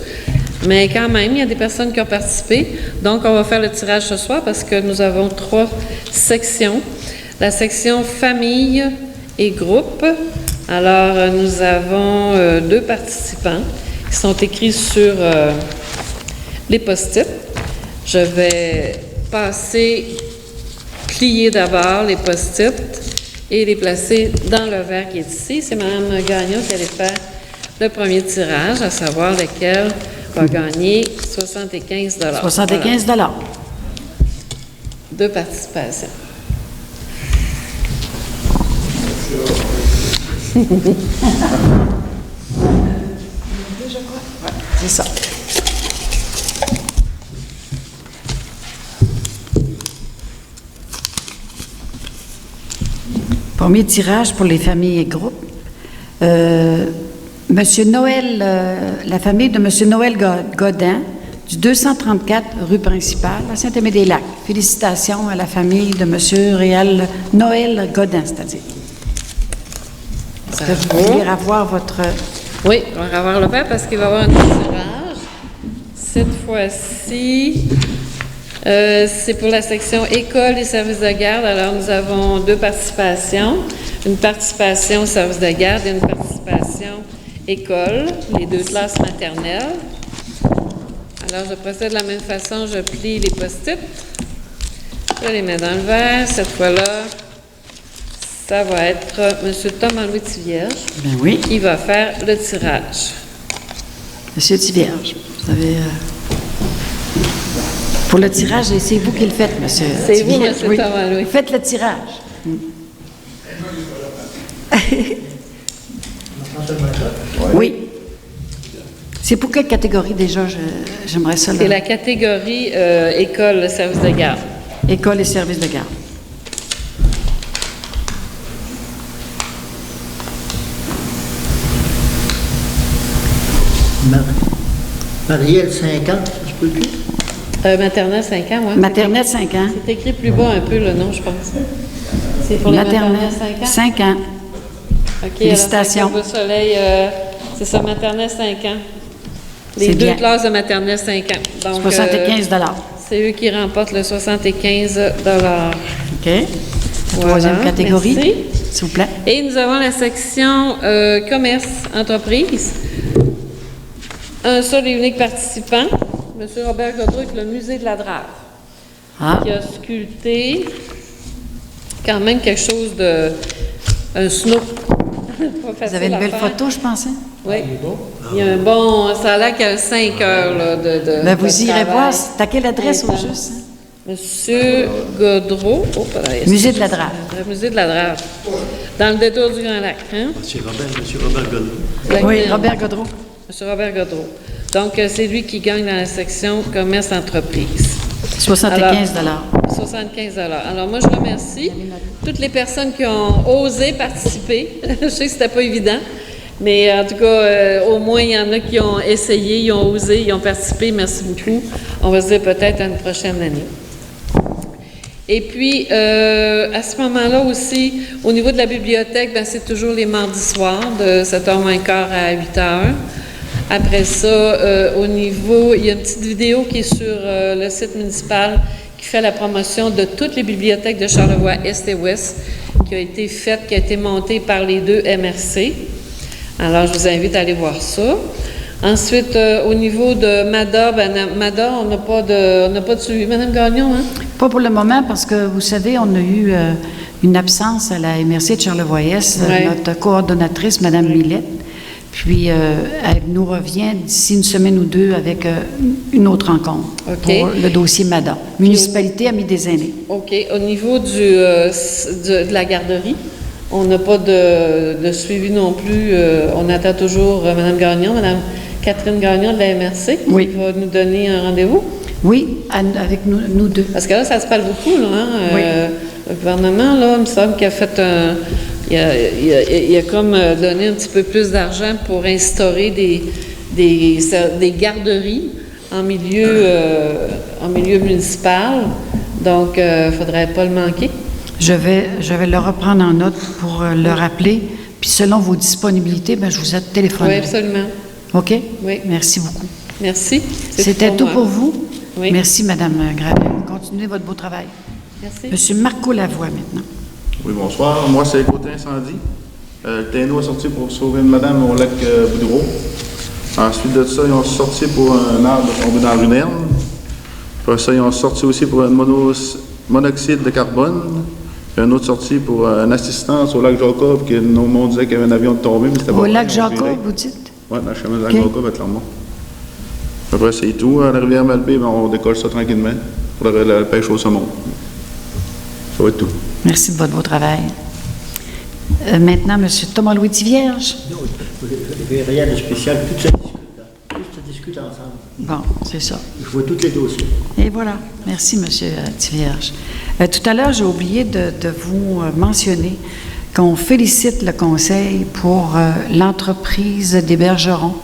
mais quand même, il y a des personnes qui ont participé. Donc, on va faire le tirage ce soir parce que nous avons 3 sections. La section famille et groupe. Alors, nous avons 2 participants qui sont écrits sur les post-it. Je vais plier d'abord les post-it et les placer dans le verre qui est ici. C'est Mme Gagnon qui allait faire le premier tirage, à savoir lequel va gagner 75 $. 75 Voilà. 2 participations. C'est ça. Premier tirage pour les familles et groupes. Monsieur Noël, la famille de Monsieur Noël Godin, du 234 rue principale, à Saint-Aimé-des-Lacs. Félicitations à la famille de Monsieur Réal Noël Godin, c'est-à-dire. Est-ce que vous voulez avoir votre... Oui, on va avoir le verre parce qu'il va y avoir un tirage. Cette fois-ci, c'est pour la section école et services de garde. Alors, nous avons 2 participations. Une participation service de garde et une participation école, les 2 classes maternelles. Alors, je procède de la même façon. Je plie les post-it. Je les mets dans le verre. Cette fois-là, ça va être M. Thomas-Louis Tivierge Ben oui. qui va faire le tirage. Monsieur Tivierge, vous avez... Pour le tirage, c'est vous qui le faites, monsieur. C'est vous, Tivierge, monsieur Thomas-Louis. Faites le tirage. Oui. C'est pour quelle catégorie déjà? J'aimerais ça. C'est la catégorie école, service de garde. École et services de garde. Marielle, 5 ans, ça se peut plus? Maternelle, 5 ans, oui. Maternelle, 5 ans. C'est écrit plus bas un peu le nom, je pense. C'est pour les maternelles, 5 ans? 5 ans. OK, Félicitations. alors, Saint-Claude-Soleil, c'est ça, maternelle, 5 ans. Les C'est 2 bien. classes de maternelle, 5 ans. Donc, 75 c'est eux qui remportent le 75 OK. La troisième Voilà, catégorie, merci. s'il vous plaît. Et nous avons la section commerce, entreprise. Un seul et unique participant, M. Robert Godreau, avec le musée de la Drave, Ah, qui a sculpté quand même quelque chose de... un snow. Pas vous facile avez une à belle faire. photo, je pense. Hein? Oui. Il y a un bon... Ça a l'air qu'il y a 5 heures là, de Ben, de vous irez travail. voir. C'est à quelle adresse au Intense. juste? Hein? Monsieur Godreau. Oh, pardon, Musée de la Drave. Le musée de la Drave. Dans le détour du Grand Lac. Hein? Monsieur Robert Godin. Oui, Exactement. Robert Godreau. Monsieur Robert Godreau. Donc, c'est lui qui gagne dans la section commerce-entreprise. 75 75 Alors, moi, je remercie toutes les personnes qui ont osé participer. Je sais que c'était pas évident, mais en tout cas, au moins, il y en a qui ont essayé, ils ont osé, ils ont participé. Merci beaucoup. On va se dire peut-être à une prochaine année. Et puis, à ce moment-là aussi, au niveau de la bibliothèque, ben, c'est toujours les mardis soirs, de 7h15 à 8h. Après ça, au niveau, il y a une petite vidéo qui est sur le site municipal qui fait la promotion de toutes les bibliothèques de Charlevoix Est et Ouest. qui a été faite, qui a été montée par les deux MRC. Alors, je vous invite à aller voir ça. Ensuite, au niveau de MADA, MADA, on n'a pas de suivi. Madame Gagnon, hein? Pas pour le moment, parce que, vous savez, on a eu une absence à la MRC de Charlevoix-Est, Ouais. notre coordonnatrice, Mme Millette. Puis, elle nous revient d'ici une semaine ou deux avec une autre rencontre OK. pour le dossier MADA. Municipalité Amis des aînés. OK. Au niveau de la garderie, on n'a pas de suivi non plus. On attend toujours Mme Gagnon, Mme Catherine Gagnon de la MRC, Oui. qui va nous donner un rendez-vous. Oui, avec nous deux. Parce que là, ça se parle beaucoup, là, hein? Oui. Le gouvernement, là, il me semble qu'il a fait un... Il a comme donné un petit peu plus d'argent pour instaurer des garderies en milieu municipal. Donc, il ne faudrait pas le manquer. Je vais le reprendre en note pour le rappeler. Puis, selon vos disponibilités, je vous ai Oui, téléphoné. absolument. OK? Oui. Merci beaucoup. Merci. C'était tout moi. pour vous? Oui. Merci, Mme Gravel. Continuez votre beau travail. Merci. Monsieur Marco Lavoie, maintenant. Oui, bonsoir. Moi, c'est côté incendie. Le TNO est sorti pour sauver une madame au lac Boudreau. Ensuite de ça, ils ont sorti pour un arbre tombé dans une herbe. Après ça, ils ont sorti aussi pour un monoxyde de carbone. Puis une autre sortie pour une assistance au lac Jacob, que nos monde disait qu'il y avait un avion de tombé, mais c'était pas Au vrai, lac ils ont viré. Jacob, vous dites? Oui, dans le chemin de lac OK. Jacob à Clermont. Après, c'est tout. À la rivière Malbaie, on décolle ça tranquillement pour la pêche au saumon. Ça va être tout. Merci de votre beau travail. Maintenant, M. Thomas-Louis Tivierge. Non, il n'y avait rien de spécial. Tout se discute, là. Tout se discute ensemble. Bon, c'est ça. Je vois tous les dossiers. Et voilà. Merci, M. Tivierge. Tout à l'heure, j'ai oublié de vous mentionner qu'on félicite le Conseil pour l'entreprise des Bergerons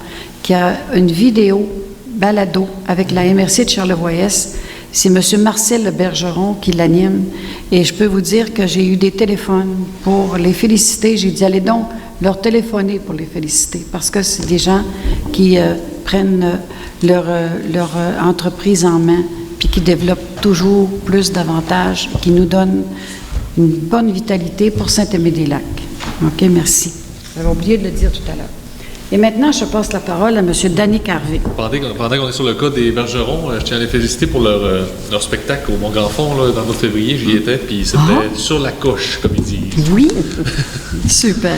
qui a une vidéo balado avec la MRC de Charlevoix-Est. C'est M. Marcel Bergeron qui l'anime et je peux vous dire que j'ai eu des téléphones pour les féliciter. J'ai dit, allez donc leur téléphoner pour les féliciter parce que c'est des gens qui prennent leur entreprise en main puis qui développent toujours plus d'avantages, qui nous donnent une bonne vitalité pour Saint-Aimé-des-Lacs. OK, merci. J'avais oublié de le dire tout à l'heure. Et maintenant, je passe la parole à M. Danny Carvé. Pendant qu'on est sur le cas des Bergerons, je tiens à les féliciter pour leur spectacle au Mont-Grand-Fond, là, dans le mois de février, j'y étais, puis c'était sur la coche, comme ils disent. Oui? Super.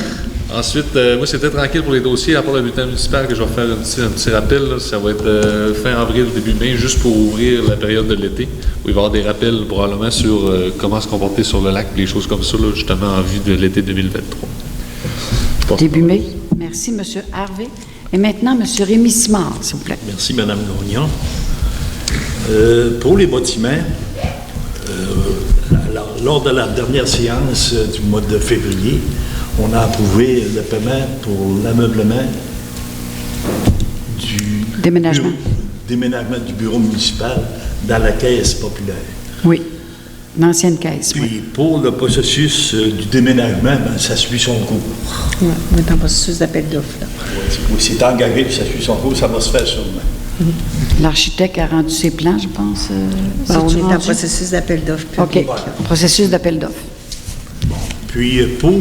Ensuite, moi, c'était tranquille pour les dossiers, à part le bulletin municipal, que je vais faire un petit rappel. Là, ça va être fin avril, début mai, juste pour ouvrir la période de l'été, où il va y avoir des rappels probablement sur comment se comporter sur le lac, des choses comme ça, là, justement en vue de l'été 2023. Début mai. Merci, M. Harvey. Et maintenant, M. Rémy Simard, s'il vous plaît. Merci, Mme Gagnon. Pour les bâtiments, lors de la dernière séance du mois de février, on a approuvé le paiement pour l'ameublement du déménagement du bureau municipal dans la caisse populaire. Oui, l'ancienne caisse, Puis oui. pour le processus du déménagement, ça suit son cours. Oui, on est en processus d'appel d'offres, là. Oui, c'est engagé, puis ça suit son cours, ça va se faire sûrement. L'architecte a rendu ses plans, je pense. On C'est-tu est en rendu? processus d'appel d'offres OK. public. Processus d'appel d'offres. Puis pour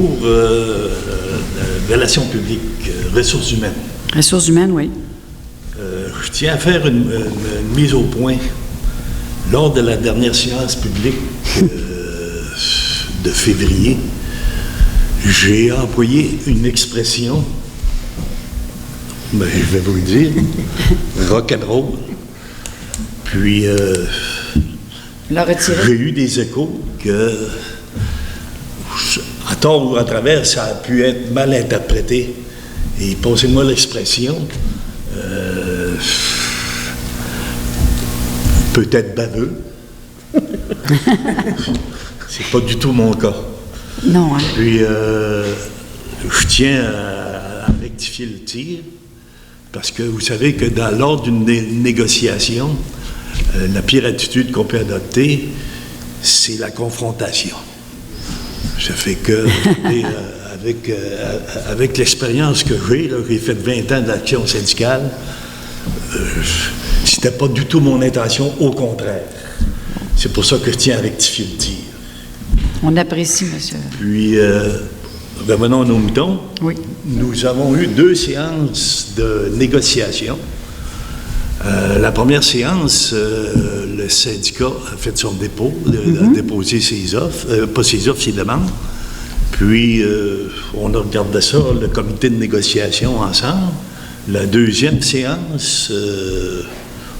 relations publiques, ressources humaines, Ressources humaines, oui. je tiens à faire une mise au point. Lors de la dernière séance publique de février, j'ai employé une expression, je vais vous le dire, rock'n'roll. Puis Le retirer. j'ai eu des échos que, à tort ou à travers, ça a pu être mal interprété. Et passez-moi l'expression, peut-être baveux. C'est pas du tout mon cas. Non, hein? Puis, je tiens à rectifier le tir, parce que vous savez que lors d'une négociation, la pire attitude qu'on peut adopter, c'est la confrontation. Ça fait que, avec l'expérience que j'ai fait 20 ans d'action syndicale, c'était pas du tout mon intention, au contraire. C'est pour ça que je tiens à rectifier le tir. On apprécie, monsieur. Puis, revenons à nos moutons. Oui. Nous avons eu 2 séances de négociation. La première séance, le syndicat a fait son dépôt, a déposé ses offres, pas ses offres, ses demandes. Puis, on a regardé ça, le comité de négociation ensemble. La deuxième séance,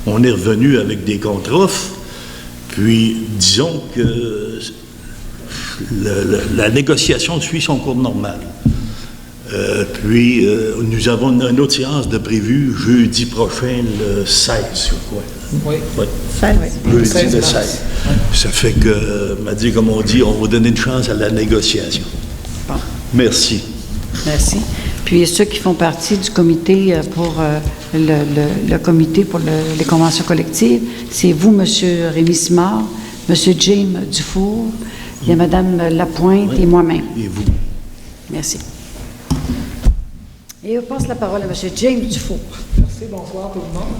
on est revenu avec des contre-offres. Puis, disons que la négociation suit son cours normal. Puis, nous avons une autre séance de prévue jeudi prochain, le 16, je crois. Oui. Oui. 16. Jeudi 16 le mars. 16. Ça fait que, m'a dit, comme on dit, on va donner une chance à la négociation. Bon. Merci. Merci. Puis ceux qui font partie du comité pour le comité pour les conventions collectives, c'est vous, M. Rémy Simard, M. James Dufour, il y a Mme Lapointe et moi-même. Et vous? Merci. Et je passe la parole à M. James Dufour. Merci, bonsoir tout le monde.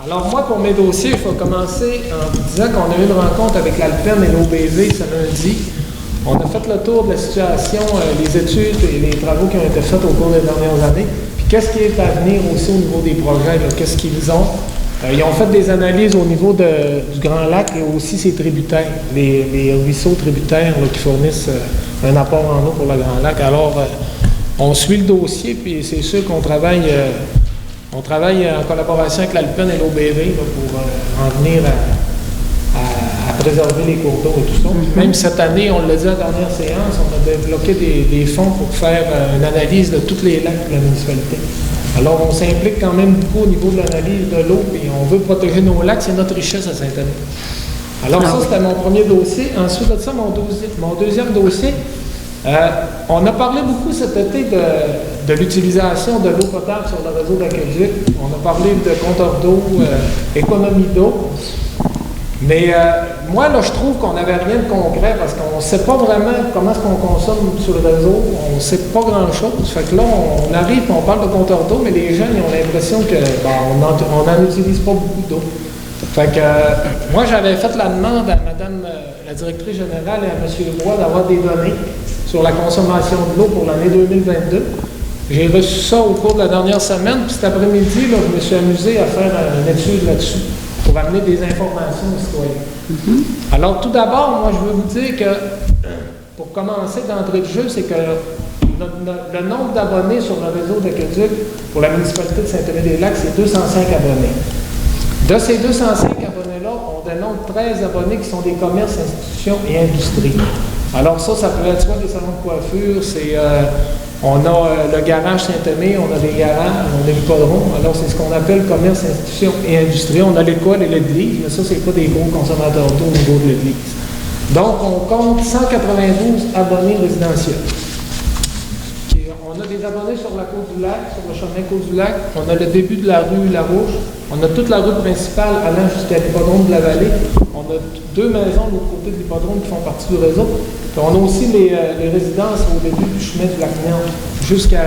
Alors moi, pour mes dossiers, il faut commencer en vous disant qu'on a eu une rencontre avec l'Alpen et l'OBV ce lundi. On a fait le tour de la situation, les études et les travaux qui ont été faits au cours des dernières années. Puis qu'est-ce qui est à venir aussi au niveau des projets, qu'est-ce qu'ils ont. Ils ont fait des analyses au niveau du Grand Lac et aussi ses tributaires, les ruisseaux tributaires là, qui fournissent un apport en eau pour le Grand Lac. Alors, on suit le dossier, puis c'est sûr qu'on travaille, on travaille en collaboration avec l'Alpen et l'OBV pour en venir à préserver les cours d'eau et tout ça. Puis même cette année, on l'a dit à la dernière séance, on a débloqué des fonds pour faire une analyse de tous les lacs de la municipalité. Alors, on s'implique quand même beaucoup au niveau de l'analyse de l'eau, et on veut protéger nos lacs, c'est notre richesse à Saint-Denis. Alors ça, c'était mon premier dossier. Ensuite de ça, mon deuxième dossier, on a parlé beaucoup cet été de l'utilisation de l'eau potable sur le réseau d'aqueduc. On a parlé de compteurs d'eau, économie d'eau. Mais moi, là, je trouve qu'on n'avait rien de concret parce qu'on ne sait pas vraiment comment est-ce qu'on consomme sur le réseau. On ne sait pas grand-chose. Fait que là, on arrive et on parle de compteurs d'eau, mais les gens, ils ont l'impression que on n'en utilise pas beaucoup d'eau. Fait que moi, j'avais fait la demande à Mme la directrice générale et à M. Roy d'avoir des données sur la consommation de l'eau pour l'année 2022. J'ai reçu ça au cours de la dernière semaine, puis cet après-midi, là, je me suis amusé à faire une étude là-dessus pour amener des informations aux citoyens. Alors, tout d'abord, moi, je veux vous dire que, pour commencer d'entrée de jeu, c'est que le nombre d'abonnés sur le réseau d'aqueduc pour la municipalité de Saint-Aimé-des-Lacs, c'est 205 abonnés. De ces 205 abonnés-là, on dénombre 13 abonnés qui sont des commerces, institutions et industries. Alors ça peut être soit des salons de coiffure, on a le garage Saint-Aimé, on a des garages, on a l'hippodrome. Alors c'est ce qu'on appelle commerce, institutions et industrie. On a l'école et l'église, mais ça, c'est pas des gros consommateurs d'eau au niveau de l'église. Donc, on compte 192 abonnés résidentiels. On a des abonnés sur la côte du lac, sur le chemin côte du lac. On a le début de la rue Larouche. On a toute la rue principale allant jusqu'à l'hippodrome de la vallée. On a 2 maisons de l'autre côté de l'hippodrome qui font partie du réseau. Puis on a aussi les résidences au début du chemin du lac Néant jusqu'à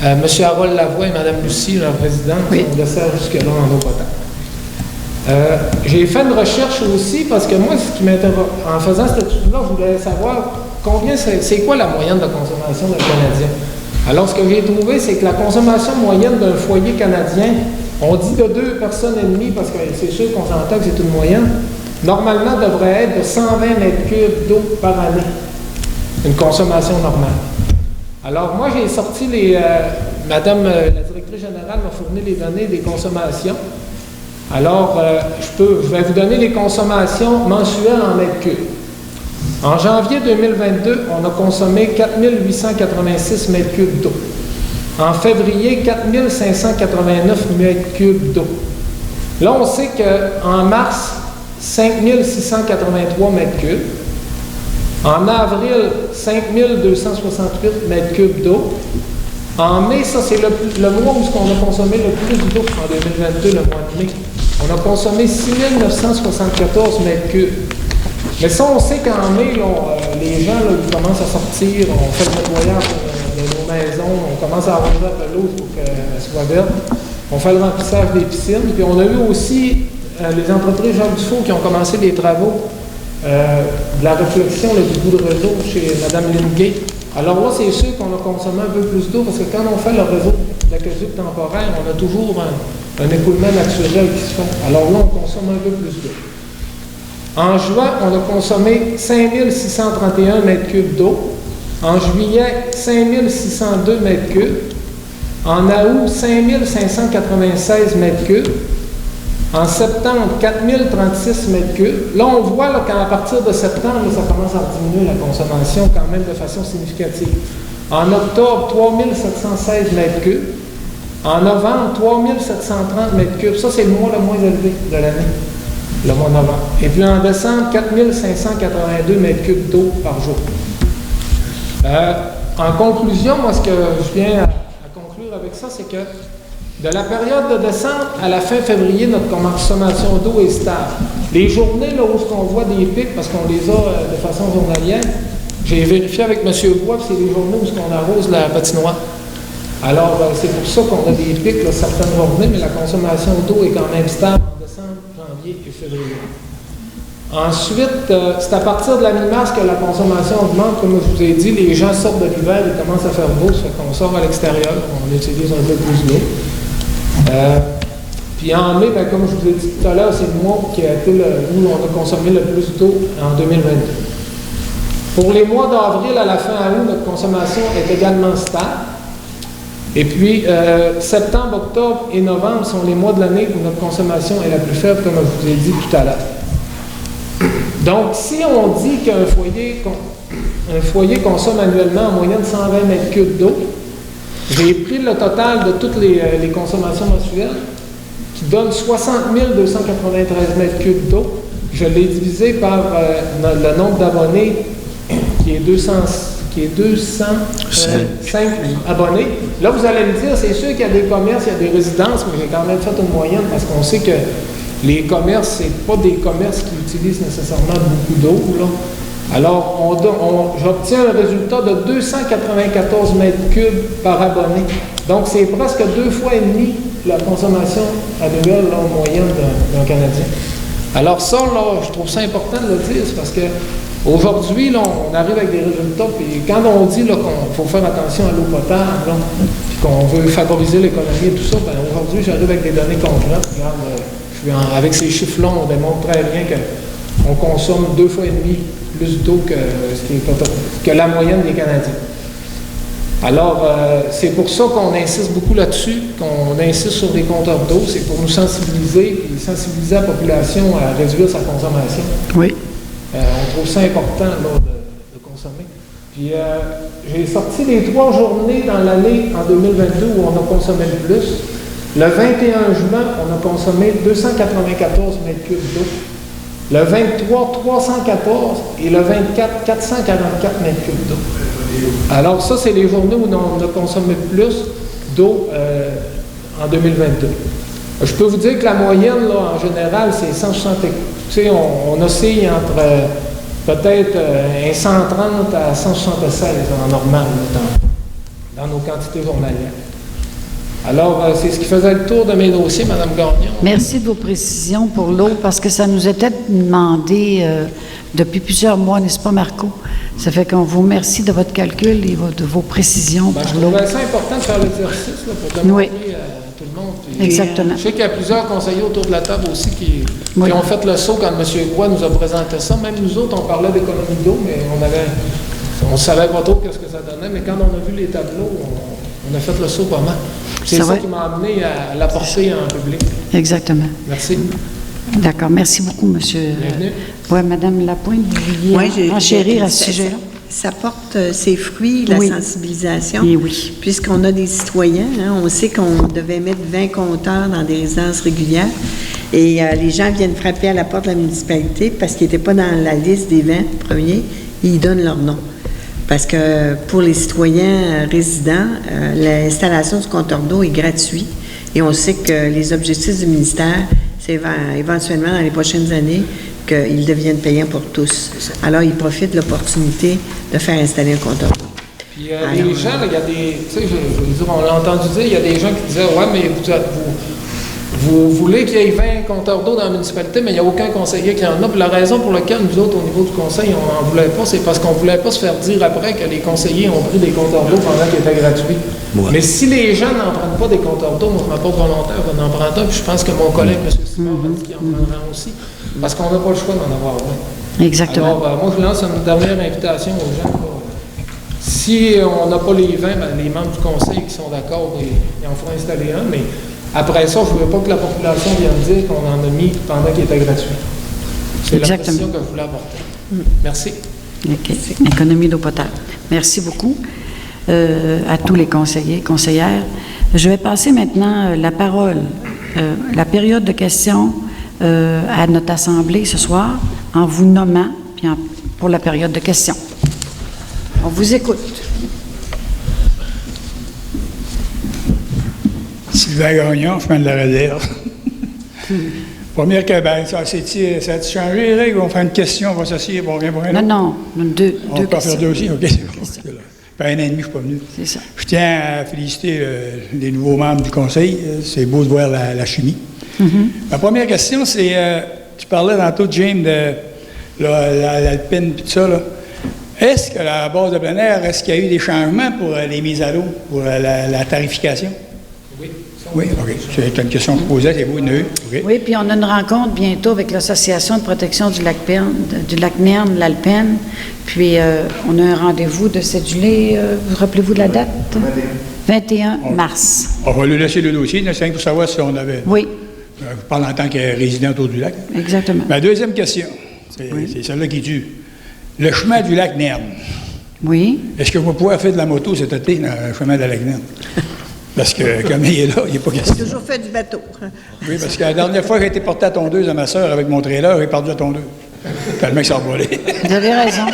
M. Harold Lavoie et Mme Lucie, leur résidence. Oui. On dessert jusque-là en eau potable. J'ai fait une recherche aussi parce que moi, ce qui m'intéresse, en faisant cette étude-là, je voulais savoir c'est quoi la moyenne de consommation d'un Canadien. Alors, ce que j'ai trouvé, c'est que la consommation moyenne d'un foyer canadien, on dit de 2 personnes et demie, parce que c'est sûr qu'on s'entend que c'est une moyenne, normalement devrait être de 120 mètres cubes d'eau par année. Une consommation normale. Alors, moi, j'ai sorti Madame la directrice générale m'a fourni les données des consommations. Alors, je vais vous donner les consommations mensuelles en mètres cubes. En janvier 2022, on a consommé 4 886 mètres cubes d'eau. En février, 4 589 mètres cubes d'eau. Là, on sait qu'en mars, 5 683 mètres cubes. En avril, 5 268 mètres cubes d'eau. En mai, ça c'est le mois où on a consommé le plus d'eau en 2022, le mois de mai. On a consommé 6 974 mètres cubes. Mais ça, on sait qu'en mai, là, les gens là, ils commencent à sortir, on fait le nettoyage de nos maisons, on commence à arroser la pelouse pour qu'elle soit verte, on fait le remplissage des piscines, puis on a eu aussi les entreprises Jacques Dufault qui ont commencé les travaux de la réflexion là, du bout de réseau chez Mme Lingay. Alors là, c'est sûr qu'on a consommé un peu plus d'eau parce que quand on fait le réseau d'aqueduc temporaire, on a toujours un écoulement naturel qui se fait. Alors là, on consomme un peu plus d'eau. En juin, on a consommé 5631 mètres cubes d'eau. En juillet, 5602 mètres cubes. En août, 5596 mètres cubes. En septembre, 4036 mètres cubes. Là, on voit là, qu'à partir de septembre, là, ça commence à diminuer la consommation quand même de façon significative. En octobre, 3716 mètres cubes. En novembre, 3730 mètres cubes. Ça, c'est le mois le moins élevé de l'année, le mois de novembre. Et puis en décembre, 4582 mètres cubes d'eau par jour. En conclusion, moi, ce que je viens à conclure avec ça, c'est que de la période de décembre à la fin février, notre consommation d'eau est stable. Les journées là, où on voit des pics, parce qu'on les a de façon journalière, j'ai vérifié avec M. Bois, c'est les journées où on arrose la patinoire. Alors, c'est pour ça qu'on a des pics là, certaines journées, mais la consommation d'eau est quand même stable en décembre, janvier et février. Ensuite, c'est à partir de la mi-mars que la consommation augmente. Comme je vous ai dit, les gens sortent de l'hiver, ils commencent à faire beau, ça fait qu'on sort à l'extérieur, on utilise un peu plus d'eau. Puis en mai, ben, comme je vous ai dit tout à l'heure, c'est le mois qui a été où on a consommé le plus d'eau en 2022. Pour les mois d'avril à la fin août, notre consommation est également stable. Et puis, septembre, octobre et novembre sont les mois de l'année où notre consommation est la plus faible, comme je vous ai dit tout à l'heure. Donc, si on dit qu'un foyer consomme annuellement en moyenne 120 mètres cubes d'eau, j'ai pris le total de toutes les consommations mensuelles, qui donne 60 293 mètres cubes d'eau. Je l'ai divisé par le nombre d'abonnés, qui est 205 abonnés. Là, vous allez me dire, c'est sûr qu'il y a des commerces, il y a des résidences, mais j'ai quand même fait une moyenne parce qu'on sait que les commerces, c'est pas des commerces qui utilisent nécessairement beaucoup d'eau, là. Alors, j'obtiens un résultat de 294 mètres cubes par abonné. Donc, c'est presque 2 fois et demi la consommation annuelle là, en moyenne d'un Canadien. Alors ça, là, je trouve ça important de le dire, c'est parce que aujourd'hui, là, on arrive avec des résultats, puis quand on dit là, qu'il faut faire attention à l'eau potable, là, puis qu'on veut favoriser l'économie et tout ça, ben, aujourd'hui, j'arrive avec des données concrètes. Regarde, avec ces chiffres-là, on démontre très bien qu'on consomme 2 fois et demi plus d'eau que la moyenne des Canadiens. Alors, c'est pour ça qu'on insiste beaucoup là-dessus, qu'on insiste sur des compteurs d'eau, c'est pour nous sensibiliser et sensibiliser la population à réduire sa consommation. Oui. On trouve ça important là, de consommer. Puis, j'ai sorti les 3 journées dans l'année en 2022 où on a consommé le plus. Le 21 juin, on a consommé 294 mètres cubes d'eau. Le 23, 314 et le 24, 444 mètres cubes d'eau. Alors ça, c'est les journées où on a consommé plus d'eau en 2022. Je peux vous dire que la moyenne, là, en général, c'est 160. Tu sais, on oscille entre peut-être un 130 à 176 en normal là, dans nos quantités journalières. Alors, c'est ce qui faisait le tour de mes dossiers, Mme Gagnon. Merci de vos précisions pour l'eau, parce que ça nous était demandé depuis plusieurs mois, n'est-ce pas, Marco? Ça fait qu'on vous remercie de votre calcul et de vos précisions pour je l'eau. trouvais ça important de faire l'exercice là, pour demander à tout le monde. Puis, exactement. Je sais qu'il y a plusieurs conseillers autour de la table aussi qui ont fait le saut quand M. Roy nous a présenté ça. Même nous autres, on parlait d'économie d'eau, mais on ne savait pas trop ce que ça donnait. Mais quand on a vu les tableaux, on a fait le saut pas mal. C'est ça qui m'a amené à l'apporter en public. Exactement. Merci. D'accord. Merci beaucoup, monsieur. Bienvenue. Oui, Mme Lapointe, vous vouliez enchérir à ce sujet-là? Ça porte ses fruits, la sensibilisation. Et oui. Puisqu'on a des citoyens, hein, on sait qu'on devait mettre 20 compteurs dans des résidences régulières. Et les gens viennent frapper à la porte de la municipalité parce qu'ils n'étaient pas dans la liste des 20 premiers. Ils donnent leur nom. Parce que pour les citoyens résidents, l'installation du compteur d'eau est gratuite. Et on sait que les objectifs du ministère, c'est éventuellement dans les prochaines années qu'ils deviennent payants pour tous. Alors, ils profitent de l'opportunité de faire installer un compteur d'eau. Puis les gens, il y a des... Tu sais, on l'a entendu dire, il y a des gens qui disaient « Ouais, mais Vous voulez qu'il y ait 20 compteurs d'eau dans la municipalité, mais il n'y a aucun conseiller qui en a. Puis la raison pour laquelle nous autres, au niveau du conseil, on n'en voulait pas, c'est parce qu'on ne voulait pas se faire dire après que les conseillers ont pris des compteurs d'eau pendant qu'ils étaient gratuits. Ouais. Mais si les gens n'en prennent pas des compteurs d'eau, moi, je m'apporte volontaire, on en prend un, puis je pense que mon collègue, M. Simard, a dit qu'il en prendra aussi, parce qu'on n'a pas le choix d'en avoir un. Exactement. Alors, moi, je lance une dernière invitation aux gens. Si on n'a pas les 20, ben, les membres du conseil qui sont d'accord, ils en feront installer un, mais après ça, je ne veux pas que la population vienne dire qu'on en a mis pendant qu'il était gratuit. C'est la question que je voulais apporter. Merci. OK. Économie d'eau potable. Merci beaucoup à tous les conseillers, conseillères. Je vais passer maintenant la parole, la période de questions à notre Assemblée ce soir, en vous nommant puis pour la période de questions. On vous écoute. Sylvain Gagnon, chemin de la réserve. Première que, ben, ça a changé les règles? On fait une question, on va s'assier, on revient pour un autre? Non, deux On peut en faire deux aussi? OK, c'est bon. Ben, un an et demi, je ne suis pas venu. C'est ça. Je tiens à féliciter les nouveaux membres du conseil. C'est beau de voir la chimie. Ma première question, c'est, tu parlais tantôt, James, de l'Alpine et tout ça, là. Est-ce que la base de plein air, est-ce qu'il y a eu des changements pour les mises à l'eau, pour la tarification? Oui. Oui, OK. C'est une question que je posais, c'est vous, une OK. Oui, puis on a une rencontre bientôt avec l'Association de protection du lac Nerne, l'Alpine. Puis on a un rendez-vous de cédulé, vous rappelez-vous de la date? 21 mars. On va lui laisser le dossier, c'est pour savoir si on avait... Oui. Je parle en tant que résident autour du lac. Exactement. Ma deuxième question, c'est celle-là qui tue. Le chemin du lac Nerne. Oui. Est-ce que vous pouvez faire de la moto cet été dans le chemin du lac Nerne? Parce que comme il est là, il n'est pas question. J'ai toujours fait du bateau. Oui, parce que la dernière fois que j'ai été porté à tondeuse à ma soeur avec mon trailer, j'ai perdu la tondeuse. Tellement que ça a volé. Vous avez raison.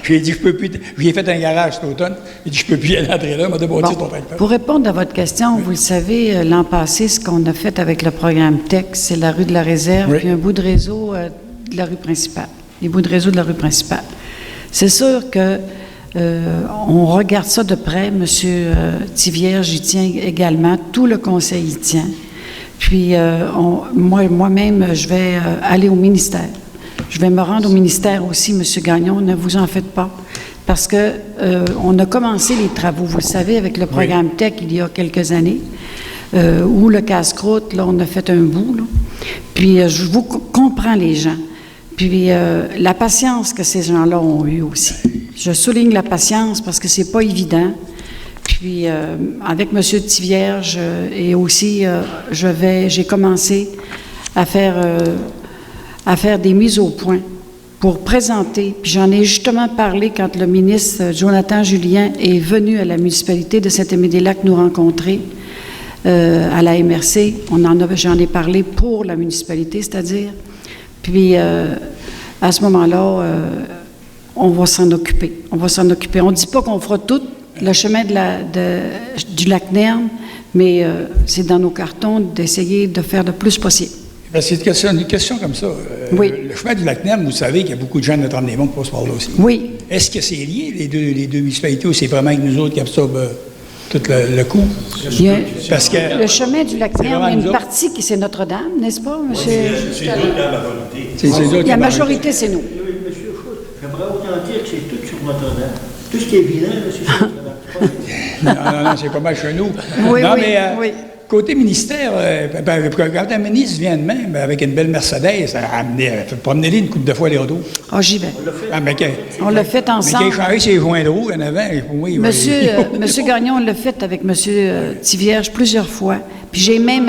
J'ai dit, je peux plus. J'ai fait un garage cet automne. J'ai dit, je peux plus y aller en trailer, m'a débâti ton tracteur. Pour répondre à votre question, vous le savez, l'an passé, ce qu'on a fait avec le programme TEC, c'est la rue de la Réserve, puis un bout de réseau de la rue principale. Les bouts de réseau de la rue principale. C'est sûr que on regarde ça de près. M. Tivierge y tient également. Tout le conseil y tient. Puis, moi-même, je vais aller au ministère. Je vais me rendre au ministère aussi, M. Gagnon, ne vous en faites pas. Parce que on a commencé les travaux, vous le savez, avec le programme TEC il y a quelques années, où le casse-croûte, là, on a fait un bout. Là. Puis, je vous comprends les gens. Puis, la patience que ces gens-là ont eue aussi. Je souligne la patience parce que c'est pas évident. Puis, avec M. Tivierge et aussi, j'ai commencé à faire des mises au point pour présenter. Puis, j'en ai justement parlé quand le ministre Jonathan Julien est venu à la municipalité de Saint-Aimé-des-Lacs nous rencontrer à la MRC. J'en ai parlé pour la municipalité, c'est-à-dire. Puis, à ce moment-là, on va s'en occuper. On va s'en occuper. On ne dit pas qu'on fera tout le chemin du lac Nerne, mais c'est dans nos cartons d'essayer de faire le plus possible. C'est une question comme ça. Oui. Le chemin du lac Nerne, vous savez qu'il y a beaucoup de gens de Notre-Dame-des-Monts qui passent par là aussi. Oui. Est-ce que c'est lié, les deux municipalités, ou c'est vraiment avec nous autres qui absorbent tout le coût? Parce que le chemin du lac Nerne, il y a une partie qui c'est Notre-Dame, n'est-ce pas, monsieur? C'est eux qui ont la majorité. La majorité, c'est nous. Oui, monsieur Foutre, j'aimerais autant dire que c'est tout sur Notre-Dame. Tout ce qui est vilain, c'est sur Notre-Dame. non, c'est pas mal chez nous. Oui, non, oui, mais oui. côté ministère, quand un ministre vient de même, avec une belle Mercedes, promenez-les une couple de fois les retours. Ah, j'y vais. On l'a fait Mais ensemble. qu'il ait changé ses joints de roue en avant, oui. Monsieur Gagnon, on l'a fait avec monsieur Tivierge plusieurs fois. Puis j'ai même...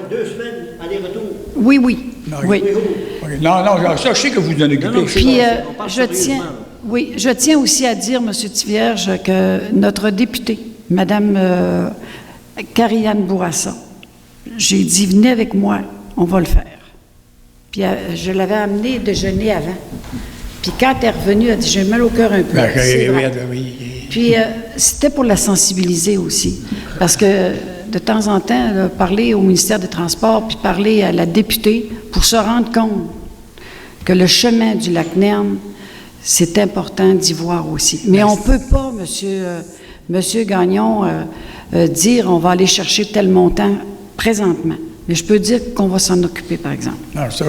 2 semaines, aller-retour. Oui. Oui. Non, ça, je sais que vous en occupez. Puis je tiens aussi à dire, monsieur Tivierge, que notre députée, Mme Karianne Bourassa, j'ai dit, venez avec moi, on va le faire. Puis je l'avais amenée déjeuner avant. Puis quand elle est revenue, elle a dit, j'ai mal au cœur un peu. Puis c'était pour la sensibiliser aussi. Parce que de temps en temps, parler au ministère des Transports, puis parler à la députée pour se rendre compte que le chemin du lac Nerne, c'est important d'y voir aussi. Mais on ne peut pas, monsieur Gagnon, dire on va aller chercher tel montant présentement. Mais je peux dire qu'on va s'en occuper, par exemple. Non, ça,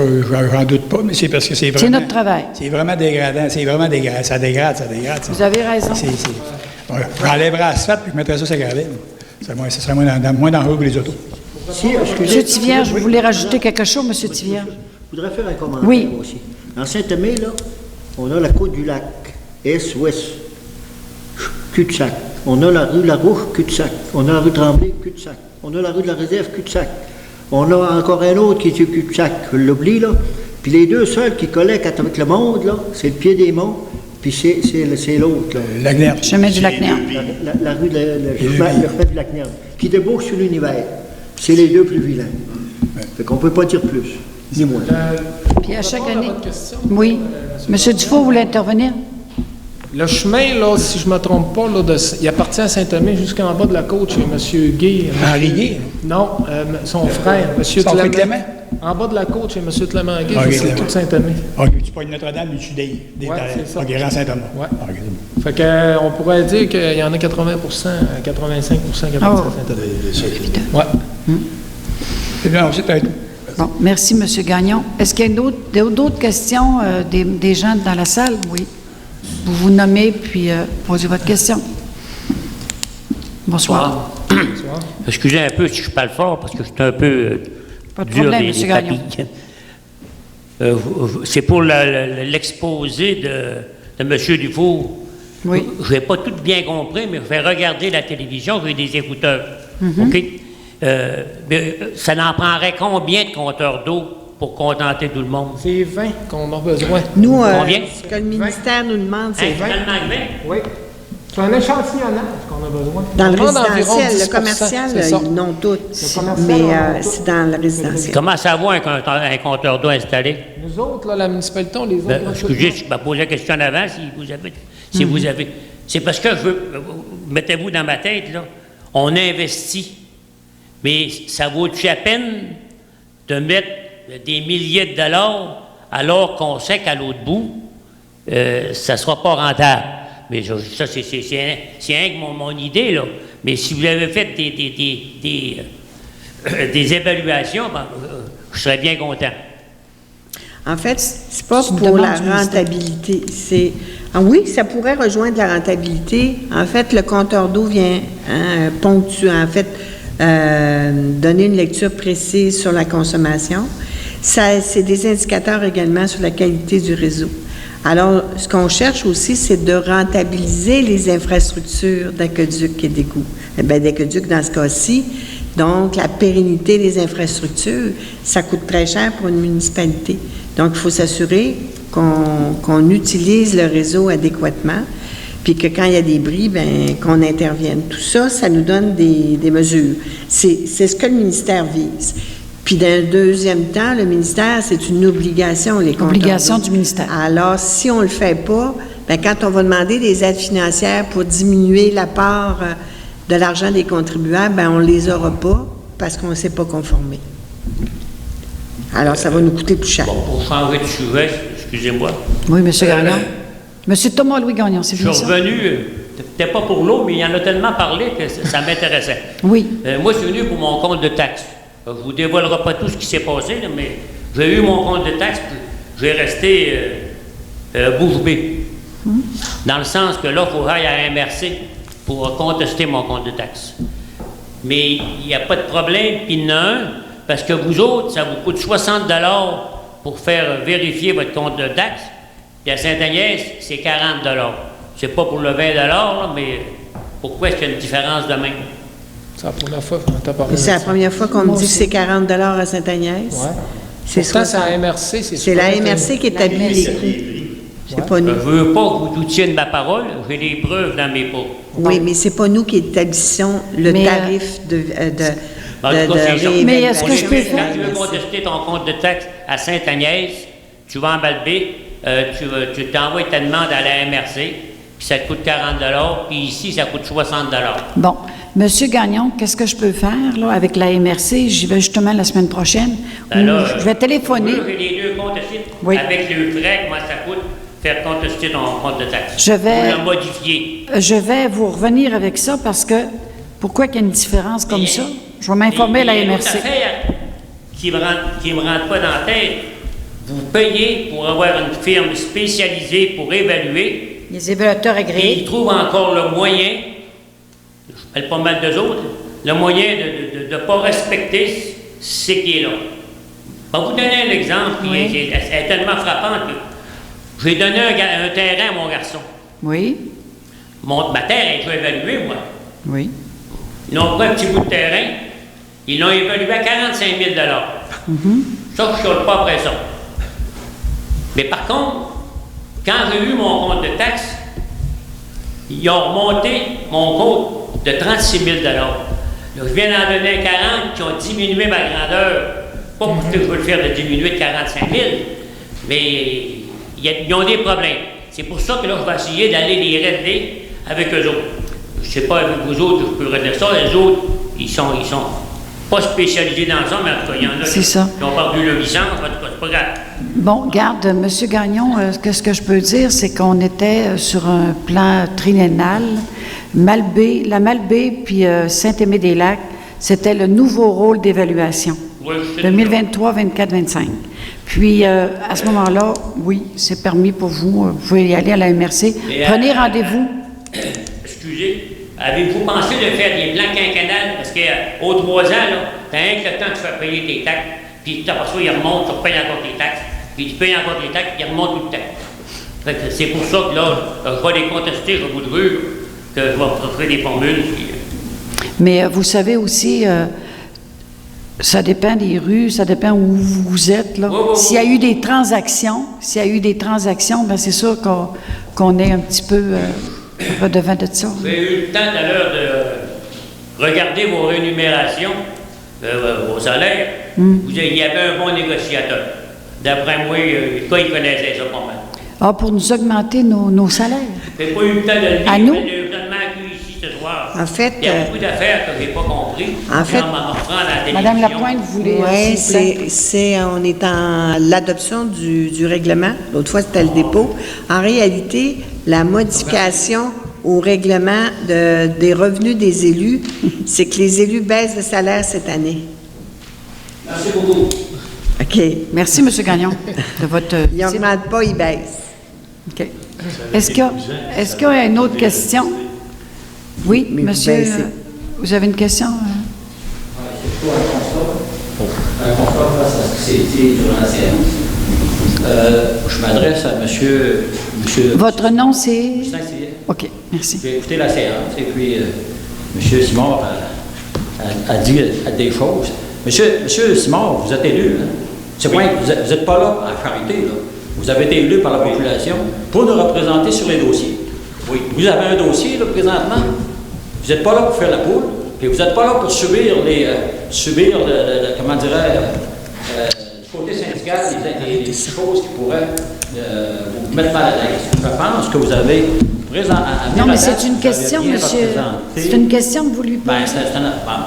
j'en doute pas, mais c'est parce que c'est vraiment... C'est notre travail. C'est vraiment dégradant. C'est vraiment dégradant. Ça dégrade. Vous avez raison. J'enlèverais l'asphalte puis je mettrais ça sur la gravelle. Ça serait moins dangereux pour les autos. M. Thivière, je voulais rajouter quelque chose, M. Thivière. Je voudrais faire un commentaire Oui. aussi. En Saint-Aimé, là, on a la côte du lac, Est-Ouest, cul-de-sac. On a la rue Larouche, cul-de-sac. On a la rue Tremblay, cul-de-sac. On a la rue de la Réserve, cul-de-sac. On a encore un autre qui est cul-de-sac, je l'oublie, là. Puis les deux seuls qui collectent avec le monde, là, c'est le pied des monts, puis c'est l'autre, là. Lac-Nerne. Chemin du Lac-Nerne. La rue le chemin du Lac-Nerne, qui débouche sur l'univers. C'est les deux plus vilains. Fait qu'on peut pas dire plus, ni moins. Puis à chaque année... Votre question, Oui. M. Dufault voulait intervenir? Le chemin, là, si je ne me trompe pas, là, il appartient à Saint-Thomé jusqu'en bas de la côte chez M. Gay. Henri Gay? Non, son frère, M. Son frère Clément? En bas de la côte chez M. Clément Gay, Ok, c'est Clément. tout Saint-Thomé. OK, tu pognes Notre-Dame, mais tu des c'est ça. OK, rend Saint-Thomas. Ouais. OK, c'est bon. Fait que, on pourrait dire qu'il y en a 80%, 85% qui habitent à Saint-Thomé. Ouais. C'est bien, c'est tout. Bon, merci, M. Gagnon. Est-ce qu'il y a d'autres questions des gens dans la salle? Oui. Vous vous nommez, puis posez votre question. Bonsoir. Bonsoir. Excusez un peu si je parle fort, parce que je suis un peu Pas de dur problème, des M. Gagnon. papilles. C'est pour l'exposé de M. Dufour. Oui. Je n'ai pas tout bien compris, mais je vais regarder la télévision, j'ai des écouteurs. OK? Mais, ça n'en prendrait combien de compteurs d'eau pour contenter tout le monde? C'est 20 qu'on a besoin. Nous, Combien? ce que le ministère nous demande, c'est 20. Seulement 20? Oui. C'est un échantillonnage qu'on a besoin. Dans On le demande environ résidentiel, 10%, le commercial, c'est ça. ils n'ont tout. commercial, Mais on a tout. c'est dans le résidentiel. Comment ça va un compteur d'eau installé? Nous autres, là, la municipalité, on les a. Excusez, je me posais la question en avant, si vous avez... C'est parce que je veux... Mettez-vous dans ma tête, là. On investit. Mais ça vaut-tu la peine de mettre des milliers de dollars alors qu'on sait qu'à l'autre bout, ça ne sera pas rentable? Mais ça, c'est rien que mon idée, là. Mais si vous avez fait des évaluations, ben, je serais bien content. En fait, c'est pas C'est une pour demande la du ministère. rentabilité. Oui, ça pourrait rejoindre la rentabilité. En fait, le compteur d'eau vient ponctuer, en fait, donner une lecture précise sur la consommation. C'est des indicateurs également sur la qualité du réseau. Alors, ce qu'on cherche aussi, c'est de rentabiliser les infrastructures d'aqueduc et d'égouts. Eh bien, d'aqueduc dans ce cas-ci, donc la pérennité des infrastructures, ça coûte très cher pour une municipalité. Donc, il faut s'assurer qu'on utilise le réseau adéquatement, puis que quand il y a des bris, bien, qu'on intervienne. Tout ça, ça nous donne des mesures. C'est ce que le ministère vise. Puis, d'un deuxième temps, le ministère, c'est une obligation, les compteurs Obligation d'eau. du ministère. Alors, si on ne le fait pas, bien, quand on va demander des aides financières pour diminuer la part de l'argent des contribuables, bien, on ne les aura pas parce qu'on ne s'est pas conformé. Alors, ça va nous coûter plus cher. Bon, pour changer de sujet, excusez-moi. Oui, M. Gagnon. M. Thomas-Louis Gagnon, c'est Je bien suis ça? revenu, peut-être pas pour l'eau, mais il en a tellement parlé que ça m'intéressait. Oui. Moi, je suis venu pour mon compte de taxes. Je ne vous dévoilerai pas tout ce qui s'est passé, là, mais j'ai eu mon compte de taxes, puis j'ai resté bouche bée. Dans le sens que là, il faut aller à MRC pour contester mon compte de taxes. Mais il n'y a pas de problème, puis il y en a un, parce que vous autres, ça vous coûte 60 $ pour faire vérifier votre compte de taxes, puis à Sainte-Agnès, c'est 40 $. C'est pas pour le 20 $, là, mais pourquoi est-ce qu'il y a une différence de même? C'est la première fois qu'on t'a parlé. C'est la première fois qu'on me dit que c'est 40 $ à Sainte-Agnès. Ouais. C'est Pourtant, ça. c'est à MRC. C'est la MRC qui établit les prix. C'est pas nous. Je ne veux pas que vous doutiez de ma parole, j'ai des preuves dans mes pots. Oui, mais c'est pas nous qui établissons le Mais, tarif de En tout cas, c'est ça. Mais est-ce que je peux Quand faire- tu veux contester ton compte de taxe à Sainte-Agnès, tu vas en Balbé, tu t'envoies ta demande à la MRC, puis ça te coûte 40 $, puis ici, ça coûte 60 $. Bon. Monsieur Gagnon, qu'est-ce que je peux faire là, avec la MRC? J'y vais justement la semaine prochaine. Alors, je vais téléphoner. J'ai les deux comptes ici. Oui. Avec le frais, comment ça coûte faire contester ton compte de taxe? Je vais- Pour le modifier. Je vais vous revenir avec ça parce que pourquoi qu'il y a une différence comme ça? Je vais m'informer à la Et une autre MRC. affaire, qui me rentre pas dans la tête. Vous payez pour avoir une firme spécialisée pour évaluer. Les évaluateurs Et agréés. ils trouvent encore le moyen, je parle pas mal d'eux autres, le moyen de ne pas respecter ce qui est là. Je vais vous donner un exemple qui est tellement frappant que j'ai donné un terrain à mon garçon. Oui, Ma terre est déjà évaluée, moi. oui. Ils ont pris un petit bout de terrain, ils l'ont évalué à 45 000 Ça, je ne chiale pas après ça. Mais par contre, quand j'ai eu mon compte de taxes, ils ont remonté mon compte de 36 000 Donc, je viens d'en donner 40 qui ont diminué ma grandeur. Pas parce que je veux le faire de diminuer de 45 000, mais ils ont des problèmes. C'est pour ça que là, je vais essayer d'aller les régler avec eux autres. Je ne sais pas avec vous autres, je peux régler ça. Les autres, ils sont pas spécialisés dans ça, mais en tout cas, il y en a qui ont perdu leur licence. En tout cas, c'est pas grave. Bon, garde, M. Gagnon, ce que je peux dire, c'est qu'on était sur un plan triennal. La Malbaie puis Saint-Aimé-des-Lacs, c'était le nouveau rôle d'évaluation. Oui, 2023, 24, 25. Puis, à ce moment-là, oui, c'est permis pour vous. Vous pouvez y aller à la MRC. Prenez rendez-vous. Excusez, avez-vous pensé de faire des plans quinquennales? Parce qu'aux 3 ans, tu as un que le temps que tu fais payer tes taxes, puis après ça, ils remontent, tu payes encore tes taxes, puis tu payes encore tes taxes, puis ils remontent tout le temps. Fait que c'est pour ça que là, je vais les contester, je vais vous dire que je vais faire des formules. Puis, Mais vous savez aussi, ça dépend des rues, ça dépend où vous êtes. Là. S'il y a eu des transactions, ben c'est sûr qu'on est un petit peu redevant de ça. J'ai eu le temps tout à l'heure de regarder vos rémunérations, vos salaires. Il y avait un bon négociateur. D'après moi, il connaissait ça pas mal. Ah, pour nous augmenter nos salaires. Je n'ai pas eu le temps de le lire, À nous? mais le manque ici ce soir. En fait, il y a beaucoup d'affaires que je n'ai pas compris. en fait, Madame Lapointe, vous voulez... Oui, s'il vous plaît? on est en l'adoption du règlement. L'autre fois, c'était le dépôt. En réalité, la modification au règlement des revenus des élus, c'est que les élus baissent de salaire cette année. Merci beaucoup. OK. Merci, M. Gagnon, de votre... Ils n'augmentent pas, ils baissent. OK. Est-ce qu'il y a une autre question? Oui, Mais vous monsieur, baissez. vous avez une question? C'est plutôt un constat face à ce qui s'est dit durant la séance. Je m'adresse à monsieur... Votre nom, c'est? Justin Cyr. OK, merci. J'ai écouté la séance et puis monsieur Simard a dit des choses. Monsieur Simard, vous êtes élu, hein? C'est point, vous n'êtes pas là à charité, là. Vous avez été élu par la population pour nous représenter sur les dossiers. Oui. Vous avez un dossier, là, présentement. Vous n'êtes pas là pour faire la poule, puis vous n'êtes pas là pour subir comment dirais du côté syndical, les choses qui pourraient vous mettre mal à l'aise. Je pense que vous avez Non, mais c'est une question, monsieur. C'est une question que vous lui posez.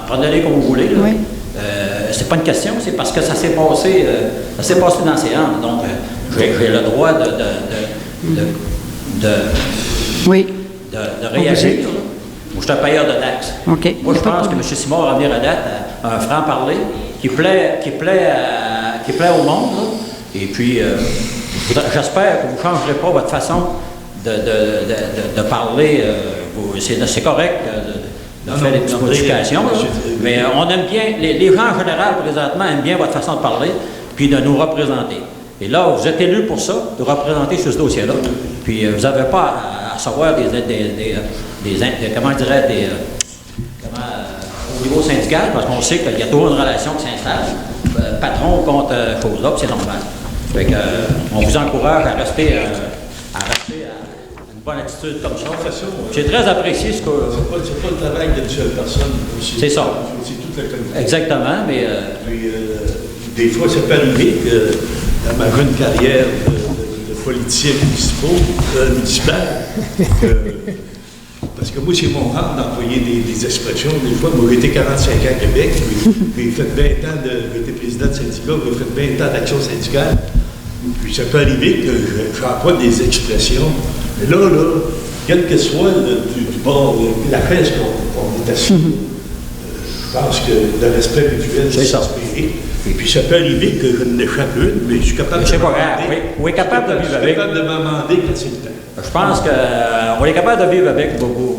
Prenez-les comme vous voulez. Là. Oui. C'est pas une question, c'est parce que ça s'est passé dans la séance. Donc, j'ai le droit de réagir. Moi, je suis un payeur de taxes. OK. Moi, je pense que M. Simard a venir à date un franc-parler qui plaît au monde. Là. Et puis, j'espère que vous ne changerez pas votre façon de parler. C'est correct de faire des petites modifications. Mais on aime bien, les gens en général, présentement, aiment bien votre façon de parler puis de nous représenter. Et là, vous êtes élus pour ça, de représenter sur ce dossier-là. Puis, vous n'avez pas à savoir au niveau syndical, parce qu'on sait qu'il y a toujours une relation qui s'installe, patron contre chose-là, c'est normal. Fait que, on vous encourage à rester à une bonne attitude comme ça. J'ai très apprécié ce que... C'est pas le travail d'une seule personne. C'est ça. C'est toute la communauté. Exactement, mais... des fois, ça peut arriver que dans ma jeune carrière de politicien municipal, parce que moi, c'est mon rang d'employer des expressions. Des fois, moi, j'ai été 45 ans à Québec, j'ai fait 20 ans j'ai été président de syndicat, j'ai fait 20 ans d'action syndicale. Puis ça peut arriver que j'emploie des expressions. Mais là, quel que soit du bord, la chaise qu'on est assis, je pense que le respect mutuel, c'est s'inspirer. Et puis ça peut arriver que je n'échappe une, mais je suis capable C'est de pas grave. m'amender. Oui, est capable de Je vivre suis avec. capable de m'amender quand c'est le temps. Je pense qu'on est capable de vivre avec beaucoup.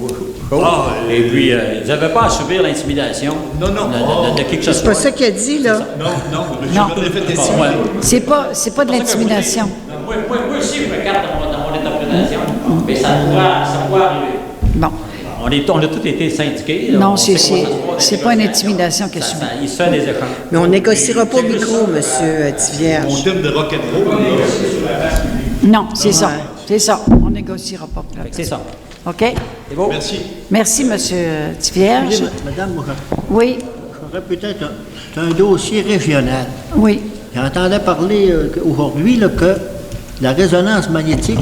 Et puis, vous n'avez pas à subir l'intimidation de qui que ce C'est soit. pas ça qu'il a dit, là. Non, je suis Non. pas fait Bon, ouais. C'est pas de l'intimidation. Moi aussi, je me garde dans mon interprétation, mais ça pourrait arriver. Bon. On a tous été syndiqués. là. Non, On sait comment ça se passe, c'est les pas une échanges. intimidation que je suis. Il se fait des échanges. Mais on négociera pas au micro, monsieur Tivierge. Mon terme de rock'n'roll, Non, c'est ça. C'est ça. On négociera pas. Fait que c'est ça. OK? C'est beau? merci. Merci, M. Tivierge. Madame, moi, Oui, j'aurais peut-être c'est un dossier régional. oui. J'entendais parler aujourd'hui là, que la résonance magnétique,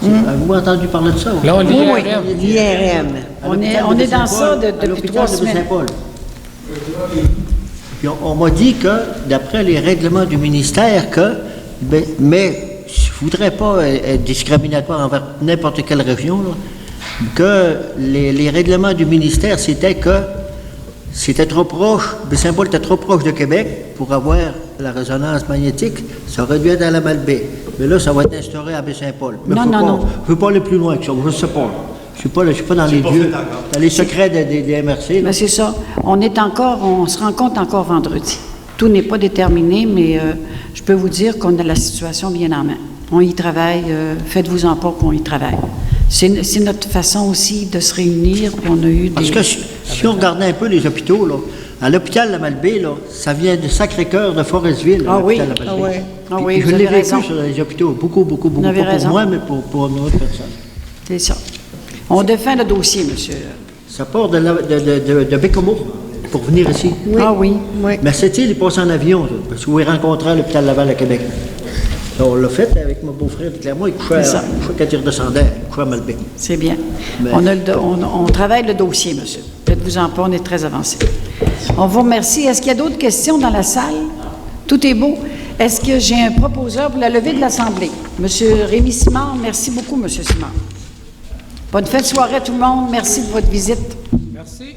avez-vous entendu parler de ça? Là, on lit Oui, oui. l'IRM. À On est dans l'hôpital de ça Saint-Paul, depuis à 3 l'hôpital de semaines. Saint-Paul. Puis on m'a dit que, d'après les règlements du ministère, mais je ne voudrais pas être discriminatoire envers n'importe quelle région, là, que les règlements du ministère, c'était que c'était trop proche, Saint-Paul était trop proche de Québec pour avoir la résonance magnétique, ça aurait dû être à la Malbaie. Mais là, ça va être instauré à Baie-Saint-Paul. Mais Non, faut non, pas- non. Je ne veux pas aller plus loin que ça, je ne sais pas. Je ne suis pas dans les pas lieux, fait encore. dans les secrets des MRC. là. Mais c'est ça. On se rencontre encore vendredi. Tout n'est pas déterminé, mais je peux vous dire qu'on a la situation bien en main. On y travaille. Faites-vous-en pas qu'on y travaille. C'est notre façon aussi de se réunir. Puis on a eu des... Parce que si on regardait un peu les hôpitaux, là, à l'hôpital de la Malbaie, là, ça vient de Sacré-Cœur de Forestville. Ah oui, l'hôpital de la Malbaie. ah Puis oui, je vous l'ai avez vécu raison. sur les hôpitaux, beaucoup, beaucoup. Vous avez Pas raison. pour moi, mais pour une autre personne. C'est ça. On défend le dossier, monsieur. Ça part de Bécomo pour venir ici. Ah oui. Oui. Mais cette île, il passe en avion, ça, parce que vous rencontrez à l'hôpital Laval à Québec. Donc, on l'a fait avec mon beau-frère de Clermont, il couchait C'est ça. quand il redescendait, il couchait à Malbaie. C'est bien. Mais- On travaille le dossier, monsieur. Faites-vous-en pas, on est très avancé. On vous remercie. Est-ce qu'il y a d'autres questions dans la salle? Tout est beau. Est-ce que j'ai un proposeur pour la levée de l'Assemblée? Monsieur Rémi Simard, merci beaucoup, monsieur Simard. Bonne fête de soirée à tout le monde. Merci de votre visite. Merci.